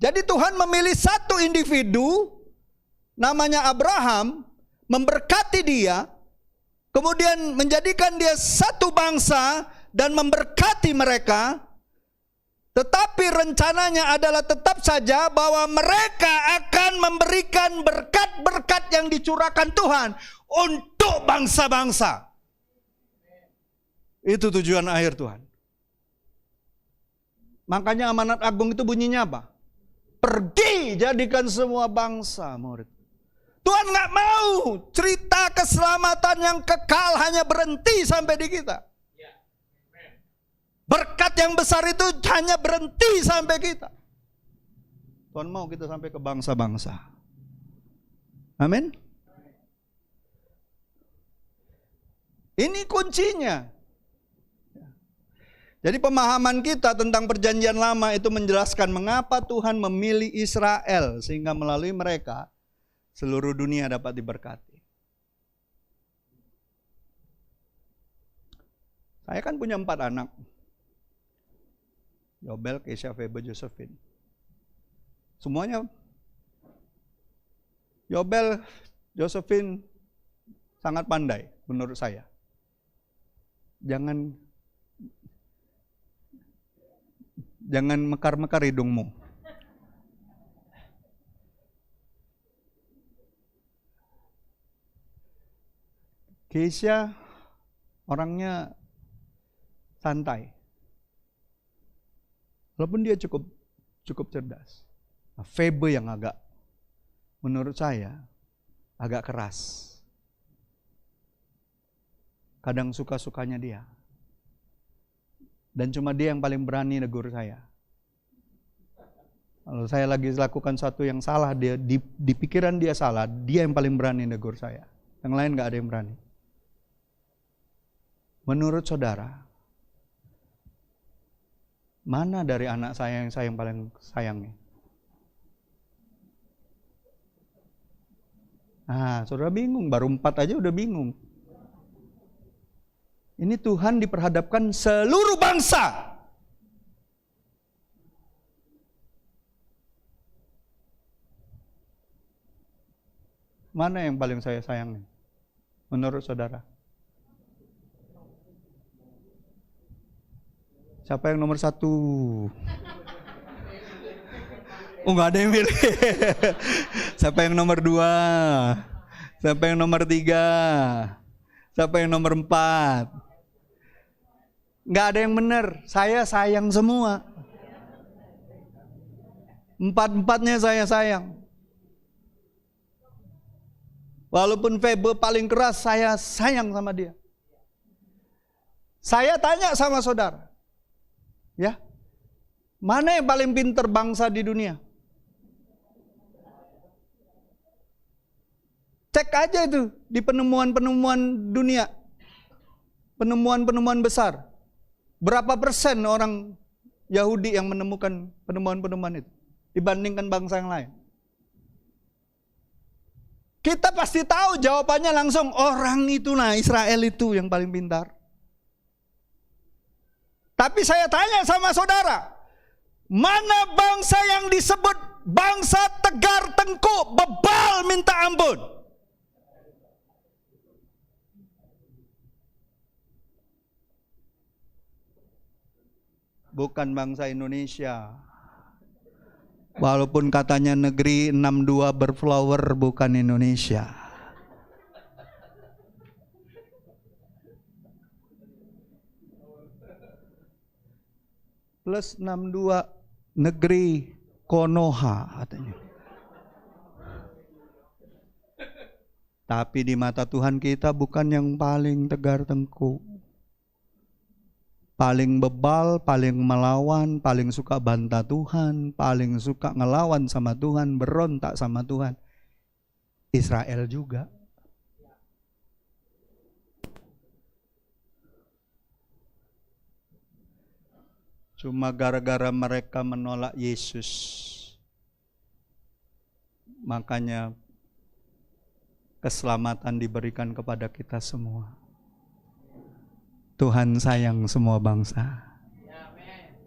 Jadi Tuhan memilih satu individu namanya Abraham, memberkati dia, kemudian menjadikan dia satu bangsa dan memberkati mereka. Tetapi rencananya adalah tetap saja bahwa mereka akan memberikan berkat-berkat yang dicurahkan Tuhan untuk bangsa-bangsa. Itu tujuan akhir Tuhan. Makanya amanat agung itu bunyinya apa? Pergi jadikan semua bangsa murid. Tuhan nggak mau cerita keselamatan yang kekal hanya berhenti sampai di kita. Berkat yang besar itu hanya berhenti sampai kita. Tuhan mau kita sampai ke bangsa-bangsa. Amin. Ini kuncinya. Jadi pemahaman kita tentang perjanjian lama itu menjelaskan mengapa Tuhan memilih Israel sehingga melalui mereka seluruh dunia dapat diberkati. Saya kan punya 4 anak. Yobel, Keisha, Febe, Josephine. Semuanya Yobel, Josephine sangat pandai menurut saya. Jangan mekar-mekar hidungmu. Keisha orangnya santai. Walaupun dia cukup cerdas. Nah, Febe yang agak, menurut saya, agak keras. Kadang suka-sukanya dia. Dan cuma dia yang paling berani negur saya. Kalau saya lagi lakukan sesuatu yang salah, dia di pikiran dia salah, dia yang paling berani negur saya. Yang lain nggak ada yang berani. Menurut saudara, mana dari anak saya yang paling sayangi? Nah, saudara bingung, baru 4 aja udah bingung. Ini Tuhan diperhadapkan seluruh bangsa. Mana yang paling saya sayangi? Menurut saudara? Siapa yang nomor 1? Oh, nggak ada yang milih. Siapa yang nomor 2? Siapa yang nomor 3? Siapa yang nomor 4? Nggak ada yang benar. Saya sayang semua. 4-empatnya saya sayang. Walaupun Febe paling keras, saya sayang sama dia. Saya tanya sama saudara, ya, mana yang paling pintar bangsa di dunia? Cek aja itu di penemuan-penemuan dunia, penemuan-penemuan besar. Berapa persen orang Yahudi yang menemukan penemuan-penemuan itu dibandingkan bangsa yang lain? Kita pasti tahu jawabannya langsung, orang itu nah, Israel itu yang paling pintar. Tapi saya tanya sama saudara, mana bangsa yang disebut bangsa tegar tengkuk, bebal minta ampun? Bukan bangsa Indonesia. Walaupun katanya negeri 62 berflower, bukan Indonesia. Plus 62 negeri Konoha katanya. Tapi di mata Tuhan kita bukan yang paling tegar tengkuk. Paling bebal, paling melawan, paling suka bantah Tuhan, paling suka ngelawan sama Tuhan, berontak sama Tuhan. Israel juga. Cuma gara-gara mereka menolak Yesus, makanya keselamatan diberikan kepada kita semua. Tuhan sayang semua bangsa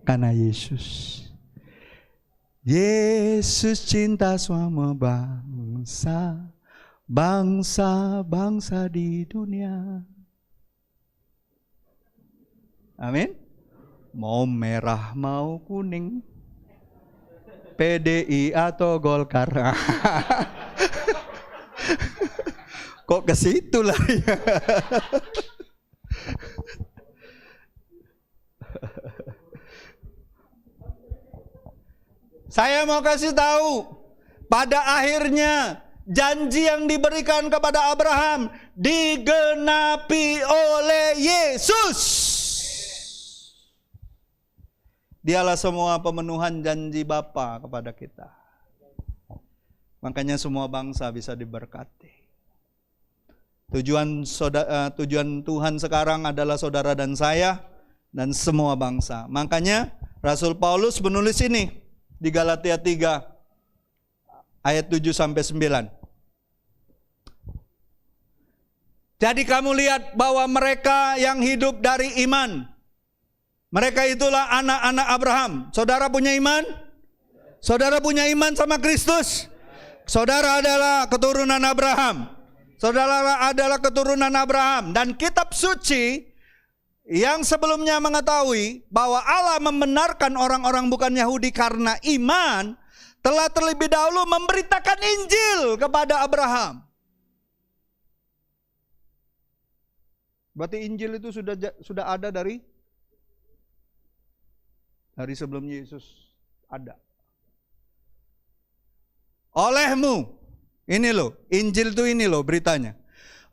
karena Yesus. Yesus cinta semua bangsa, bangsa-bangsa di dunia. Amin. Mau merah mau kuning, PDI atau Golkar. Kok ke situ lah ya? Saya mau kasih tahu, pada akhirnya janji yang diberikan kepada Abraham digenapi oleh Yesus. Dialah semua pemenuhan janji Bapa kepada kita. Makanya semua bangsa bisa diberkati. Tujuan Tuhan sekarang adalah saudara dan saya dan semua bangsa. Makanya Rasul Paulus menulis ini di Galatia 3 ayat 7 sampai 9. Jadi kamu lihat bahwa mereka yang hidup dari iman, mereka itulah anak-anak Abraham. Saudara punya iman? Saudara punya iman sama Kristus? Saudara adalah keturunan Abraham. Saudara adalah keturunan Abraham. Dan kitab suci yang sebelumnya mengetahui bahwa Allah membenarkan orang-orang bukan Yahudi karena iman, telah terlebih dahulu memberitakan Injil kepada Abraham. Berarti Injil itu sudah ada dari sebelum Yesus ada. Olehmu, ini loh, Injil itu ini loh beritanya.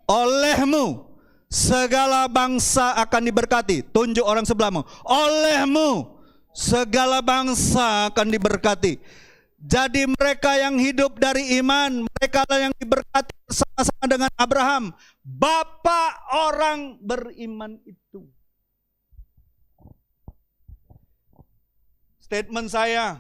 Olehmu segala bangsa akan diberkati. Tunjuk orang sebelahmu. Olehmu segala bangsa akan diberkati. Jadi mereka yang hidup dari iman, mereka yang diberkati bersama-sama dengan Abraham, bapa orang beriman itu. Statement saya,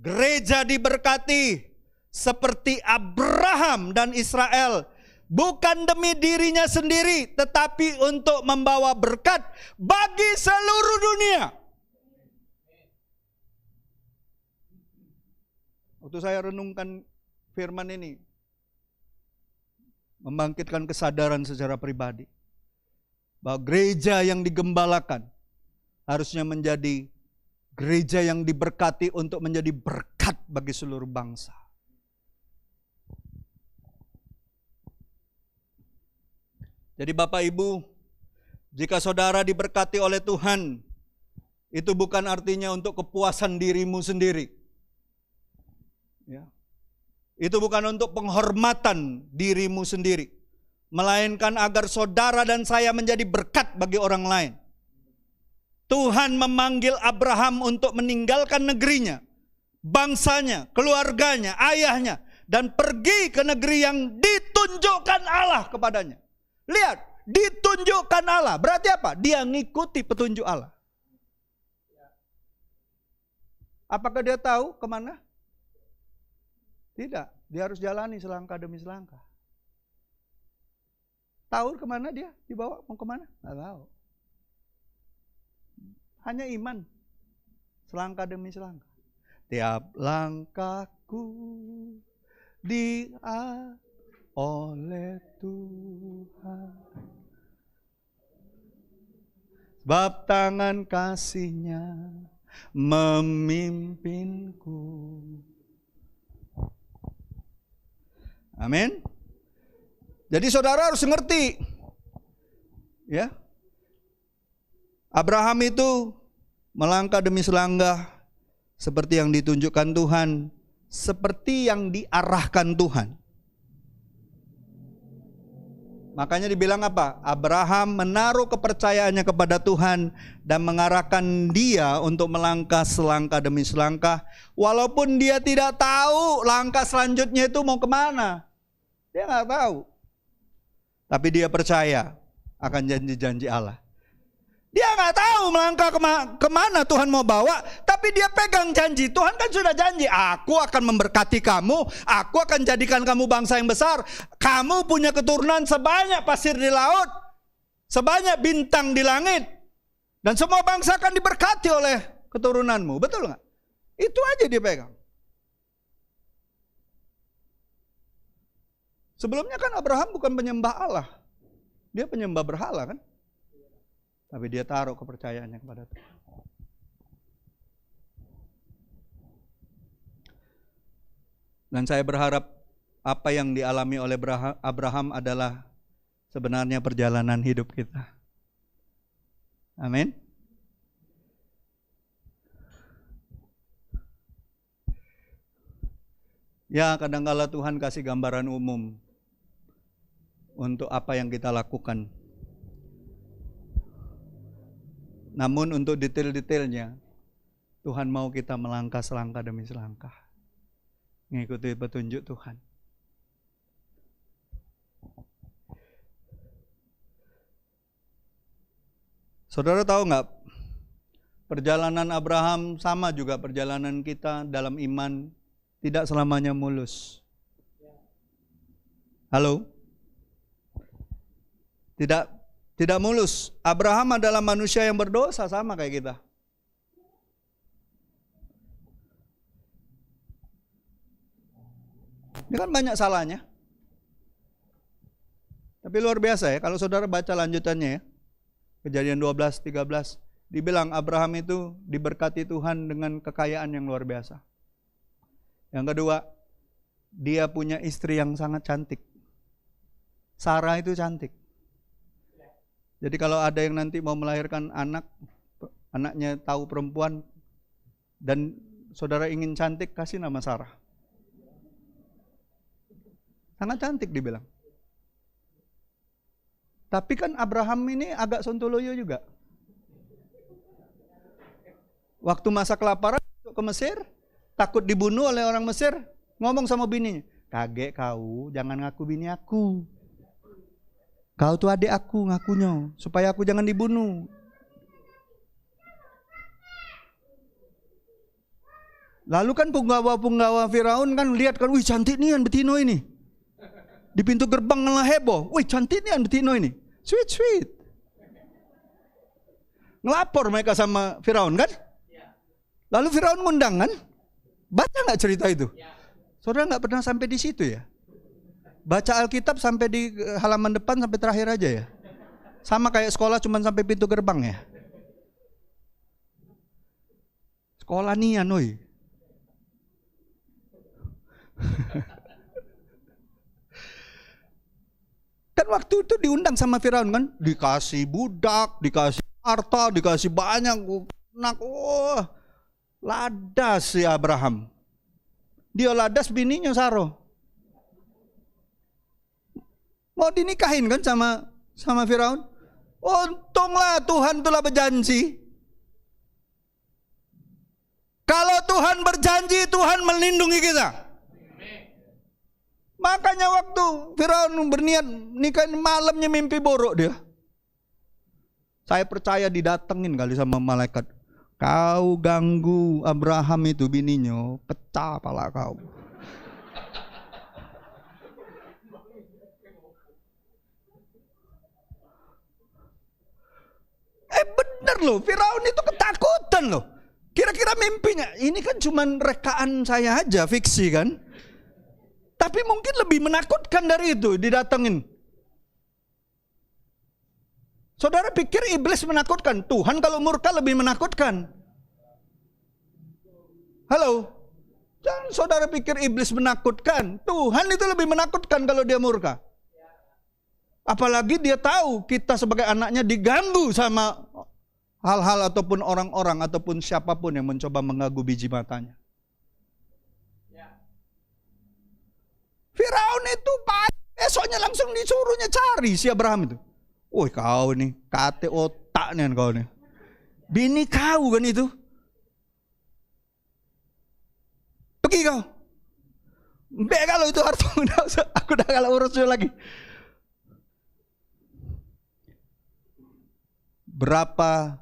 gereja diberkati seperti Abraham dan Israel, bukan demi dirinya sendiri, tetapi untuk membawa berkat bagi seluruh dunia. Waktu saya renungkan firman ini, membangkitkan kesadaran secara pribadi, bahwa gereja yang digembalakan harusnya menjadi gereja yang diberkati untuk menjadi berkat bagi seluruh bangsa. Jadi Bapak Ibu, jika saudara diberkati oleh Tuhan, itu bukan artinya untuk kepuasan dirimu sendiri. Ya. Itu bukan untuk penghormatan dirimu sendiri, melainkan agar saudara dan saya menjadi berkat bagi orang lain. Tuhan memanggil Abraham untuk meninggalkan negerinya, bangsanya, keluarganya, ayahnya, dan pergi ke negeri yang ditunjukkan Allah kepadanya. Lihat, ditunjukkan Allah. Berarti apa? Dia ngikuti petunjuk Allah. Apakah dia tahu kemana? Tidak, dia harus jalani selangkah demi selangkah. Tahu kemana dia dibawa, mau kemana? Nggak tahu. Hanya iman, selangkah demi selangkah. Tiap langkahku diatur oleh Tuhan, sebab tangan kasih-Nya memimpinku. Amin. Jadi saudara harus ngerti, ya. Abraham itu melangkah demi selangkah seperti yang ditunjukkan Tuhan, seperti yang diarahkan Tuhan. Makanya dibilang apa? Abraham menaruh kepercayaannya kepada Tuhan dan mengarahkan dia untuk melangkah selangkah demi selangkah, walaupun dia tidak tahu langkah selanjutnya itu mau kemana. Dia nggak tahu. Tapi dia percaya akan janji-janji Allah. Dia nggak tahu melangkah kemana Tuhan mau bawa, tapi dia pegang janji. Tuhan kan sudah janji, aku akan memberkati kamu, aku akan jadikan kamu bangsa yang besar. Kamu punya keturunan sebanyak pasir di laut, sebanyak bintang di langit. Dan semua bangsa akan diberkati oleh keturunanmu. Betul nggak? Itu aja dia pegang. Sebelumnya kan Abraham bukan penyembah Allah. Dia penyembah berhala kan. Tapi dia taruh kepercayaannya kepada Tuhan. Dan saya berharap apa yang dialami oleh Abraham adalah sebenarnya perjalanan hidup kita. Amin. Ya, kadang-kala Tuhan kasih gambaran umum untuk apa yang kita lakukan. Namun untuk detail-detailnya, Tuhan mau kita melangkah selangkah demi selangkah, mengikuti petunjuk Tuhan. Saudara tahu nggak, perjalanan Abraham sama juga perjalanan kita dalam iman, tidak selamanya mulus. Halo? Tidak mulus. Abraham adalah manusia yang berdosa sama kayak kita. Ini kan banyak salahnya. Tapi luar biasa ya, kalau saudara baca lanjutannya ya. Kejadian 12-13, dibilang Abraham itu diberkati Tuhan dengan kekayaan yang luar biasa. Yang kedua, dia punya istri yang sangat cantik. Sarah itu cantik. Jadi kalau ada yang nanti mau melahirkan anaknya tahu perempuan, dan saudara ingin cantik, kasih nama Sarah. Sangat cantik dibilang. Tapi kan Abraham ini agak sontoloyo juga. Waktu masa kelaparan ke Mesir, takut dibunuh oleh orang Mesir, ngomong sama bininya, "Kaget kau, jangan ngaku bini aku. Kau tuh adik aku ngakunya, supaya aku jangan dibunuh." Lalu kan punggawa-punggawa Firaun kan lihat kan, "Wih cantik nian betino ini." Di pintu gerbang malah heboh, "Wih cantik nian betino ini." Sweet. Ngelapor mereka sama Firaun kan? Lalu Firaun ngundang kan? Baca nggak cerita itu? Saudara nggak pernah sampai di situ ya? Baca Alkitab sampai di halaman depan sampai terakhir aja ya? Sama kayak sekolah cuma sampai pintu gerbang ya? Sekolah nian, oi. Kan waktu itu diundang sama Firaun kan, dikasih budak, dikasih harta, dikasih banyak anak. Oh, ladas si Abraham. Dia ladas, bininya Saro. Mau dinikahin kan sama Firaun. Untunglah Tuhan telah berjanji. Kalau Tuhan berjanji, Tuhan melindungi kita. Makanya waktu Firaun berniat nikahin, malamnya mimpi buruk dia. Saya percaya didatengin kali sama malaikat. "Kau ganggu Abraham itu bininya, pecah pala kau." Bener loh, Firaun itu ketakutan loh. Kira-kira mimpinya, ini kan cuman rekaan saya aja, fiksi kan. Tapi mungkin lebih menakutkan dari itu, didatengin. Saudara pikir iblis menakutkan? Tuhan kalau murka lebih menakutkan. Halo? Jangan saudara pikir iblis menakutkan. Tuhan itu lebih menakutkan kalau dia murka. Apalagi dia tahu kita sebagai anaknya diganggu sama hal-hal ataupun orang-orang ataupun siapapun yang mencoba mengganggu biji matanya. Firaun itu besoknya langsung disuruhnya cari si Abraham itu. "Woi kau nih, kate otak nih kau nih. Bini kau kan itu. Pergi kau. Kalau itu harta, aku udah kalah urus lagi." Berapa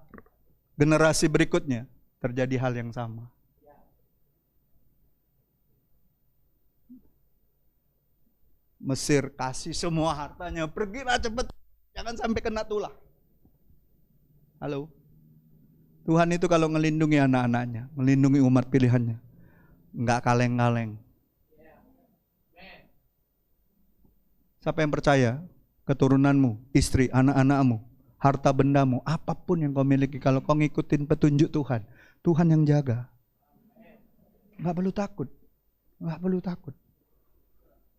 generasi berikutnya terjadi hal yang sama. Mesir kasih semua hartanya, "Pergilah cepet, jangan sampai kena tulah." Halo? Tuhan itu kalau melindungi anak-anaknya, melindungi umat pilihannya, enggak kaleng-kaleng. Siapa yang percaya? Keturunanmu, istri, anak-anakmu, harta bendamu, apapun yang kau miliki, kalau kau ngikutin petunjuk Tuhan, Tuhan yang jaga. Enggak perlu takut. Enggak perlu takut.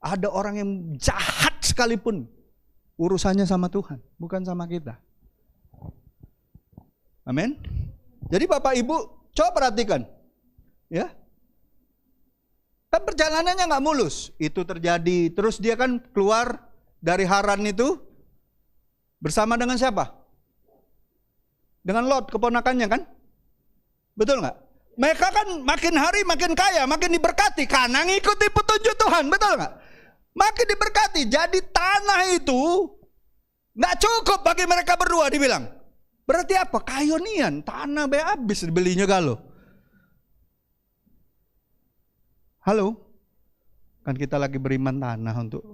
Ada orang yang jahat sekalipun, urusannya sama Tuhan, bukan sama kita. Amin. Jadi Bapak Ibu, coba perhatikan, ya. Kan perjalanannya nggak mulus, itu terjadi. Terus dia kan keluar dari Haran itu bersama dengan siapa? Dengan Lot, keponakannya kan? Betul nggak? Mereka kan makin hari makin kaya, makin diberkati karena ngikuti petunjuk Tuhan, betul nggak? Makin diberkati, jadi tanah itu nggak cukup bagi mereka berdua, dibilang. Berarti apa? Kayonian, tanah habis dibelinya kalau. Halo? Kan kita lagi beriman tanah untuk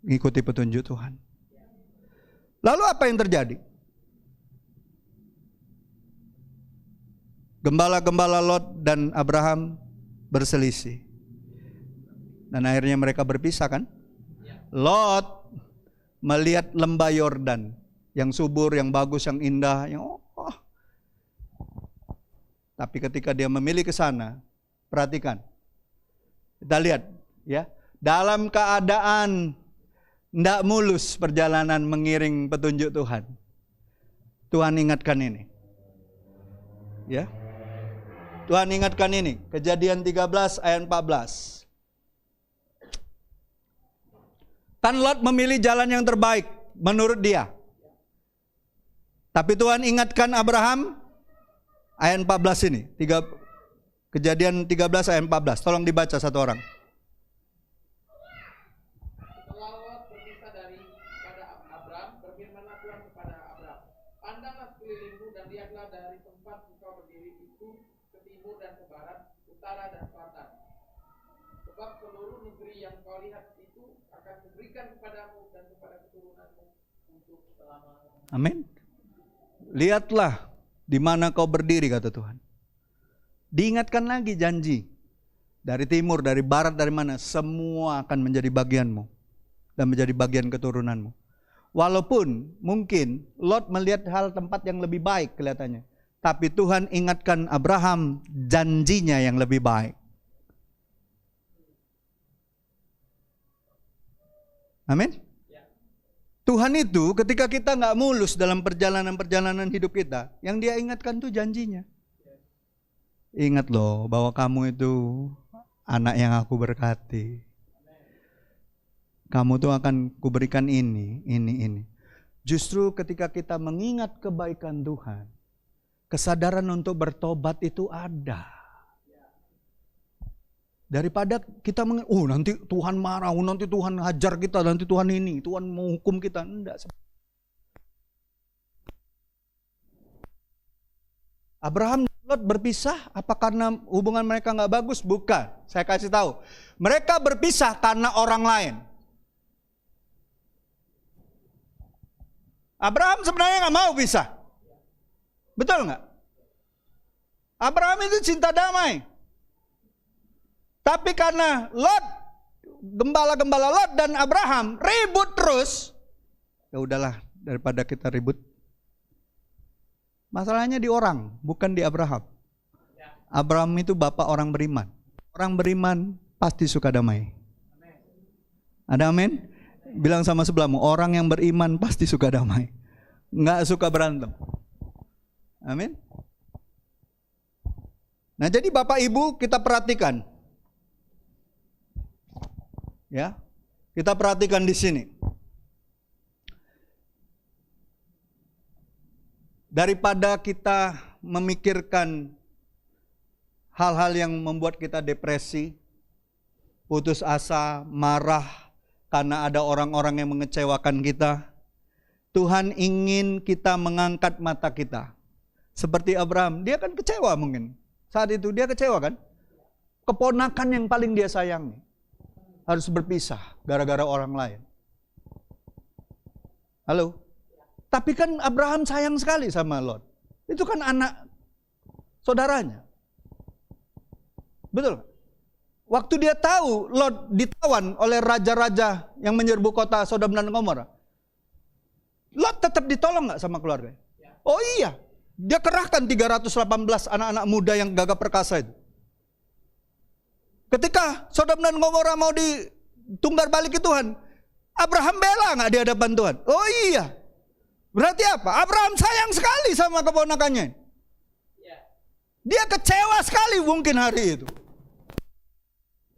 ngikuti petunjuk Tuhan. Lalu apa yang terjadi? Gembala-gembala Lot dan Abraham berselisih. Dan akhirnya mereka berpisah kan? Lot melihat lembah Yordan yang subur, yang bagus, yang indah, yang tapi ketika dia memilih ke sana, perhatikan. Kita lihat ya, dalam keadaan tidak mulus perjalanan mengiring petunjuk Tuhan. Tuhan ingatkan ini. Ya. Tuhan ingatkan ini, Kejadian 13 ayat 14. Kan Lot memilih jalan yang terbaik menurut dia. Tapi Tuhan ingatkan Abraham, ayat 14 ini. Kejadian 13 ayat 14. Tolong dibaca satu orang. Setelah Lot berpisah pada Abram, berfirmanlah Tuhan kepada Abram, pandanglah sekelilingmu dan lihatlah dari tempat engkau berdiri itu ke timur dan ke barat, utara dan selatan. Sebab seluruh negeri yang kau lihat itu akan kuberikan kepadamu dan kepada keturunanmu untuk selama-lamanya. Amin. Lihatlah di mana kau berdiri, kata Tuhan. Diingatkan lagi janji. Dari timur, dari barat, dari mana, semua akan menjadi bagianmu dan menjadi bagian keturunanmu. Walaupun mungkin Lot melihat hal tempat yang lebih baik kelihatannya, tapi Tuhan ingatkan Abraham janjinya yang lebih baik. Amin. Tuhan itu ketika kita nggak mulus dalam perjalanan hidup kita, yang dia ingatkan tuh janjinya. Ingat loh bahwa kamu itu anak yang aku berkati. Kamu tuh akan kuberikan ini. Justru ketika kita mengingat kebaikan Tuhan, kesadaran untuk bertobat itu ada. Daripada kita nanti Tuhan marah, nanti Tuhan hajar kita, nanti Tuhan Tuhan mau hukum kita. Enggak. Abraham dan Lot berpisah, apa karena hubungan mereka nggak bagus? Bukan. Saya kasih tahu. Mereka berpisah karena orang lain. Abraham sebenarnya nggak mau pisah. Betul nggak? Abraham itu cinta damai. Tapi karena Lot, gembala-gembala Lot dan Abraham ribut terus, ya udahlah daripada kita ribut. Masalahnya di orang, bukan di Abraham. Abraham itu bapak orang beriman. Orang beriman pasti suka damai. Ada amin? Bilang sama sebelahmu, orang yang beriman pasti suka damai. Nggak suka berantem. Amin? Nah jadi bapak ibu kita perhatikan. Ya, kita perhatikan di sini. Daripada kita memikirkan hal-hal yang membuat kita depresi, putus asa, marah karena ada orang-orang yang mengecewakan kita, Tuhan ingin kita mengangkat mata kita. Seperti Abraham, dia kan kecewa mungkin. Saat itu dia kecewa kan? Keponakan yang paling dia sayangi harus berpisah gara-gara orang lain. Halo? Tapi kan Abraham sayang sekali sama Lot. Itu kan anak saudaranya. Betul? Waktu dia tahu Lot ditawan oleh raja-raja yang menyerbu kota Sodom dan Gomora, Lot tetap ditolong nggak sama keluarga? Oh iya, dia kerahkan 318 anak-anak muda yang gagah perkasa itu. Ketika Sodom dan Gomora mau ditunggar balik ke Tuhan, Abraham bela nggak di hadapan Tuhan? Oh iya. Berarti apa? Abraham sayang sekali sama keponakannya. Dia kecewa sekali mungkin hari itu.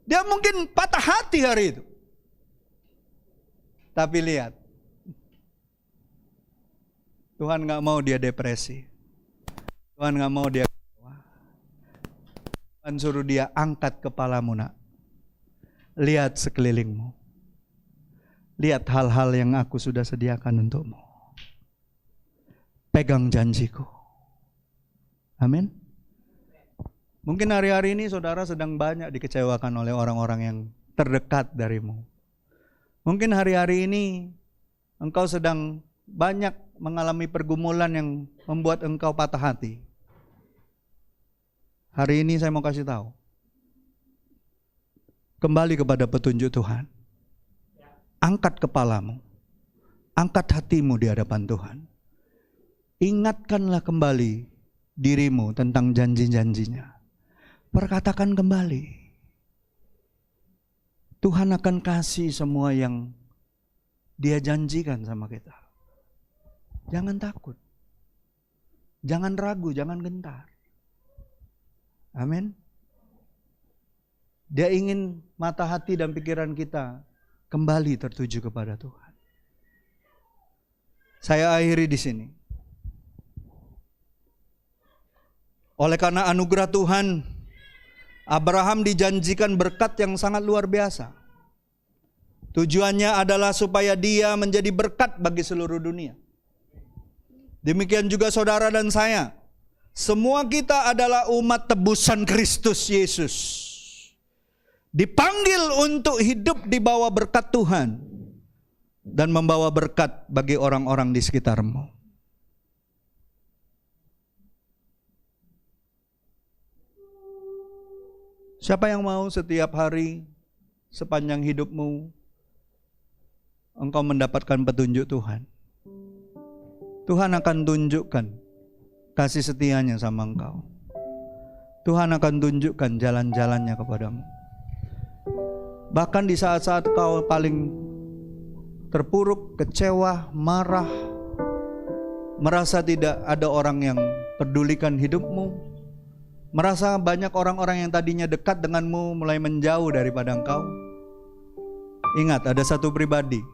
Dia mungkin patah hati hari itu. Tapi lihat, Tuhan gak mau dia depresi. Tuhan gak mau dia kecewa. Tuhan suruh dia angkat kepalamu nak. Lihat sekelilingmu. Lihat hal-hal yang aku sudah sediakan untukmu. Pegang janjiku. Amin. Mungkin hari-hari ini saudara sedang banyak dikecewakan oleh orang-orang yang terdekat darimu. Mungkin hari-hari ini engkau sedang banyak mengalami pergumulan yang membuat engkau patah hati. Hari ini saya mau kasih tahu. Kembali kepada petunjuk Tuhan. Angkat kepalamu. Angkat hatimu di hadapan Tuhan. Ingatkanlah kembali dirimu tentang janji-janjinya. Perkatakan kembali. Tuhan akan kasih semua yang Dia janjikan sama kita. Jangan takut. Jangan ragu, jangan gentar. Amin. Dia ingin mata hati dan pikiran kita kembali tertuju kepada Tuhan. Saya akhiri di sini. Oleh karena anugerah Tuhan, Abraham dijanjikan berkat yang sangat luar biasa. Tujuannya adalah supaya dia menjadi berkat bagi seluruh dunia. Demikian juga saudara dan saya. Semua kita adalah umat tebusan Kristus Yesus. Dipanggil untuk hidup di bawah berkat Tuhan. Dan membawa berkat bagi orang-orang di sekitarmu. Siapa yang mau setiap hari sepanjang hidupmu engkau mendapatkan petunjuk Tuhan? Tuhan akan tunjukkan kasih setianya sama engkau. Tuhan akan tunjukkan jalan-jalannya kepadamu. Bahkan di saat-saat kau paling terpuruk, kecewa, marah, merasa tidak ada orang yang pedulikan hidupmu, merasa banyak orang-orang yang tadinya dekat denganmu mulai menjauh daripada engkau. Ingat, ada satu pribadi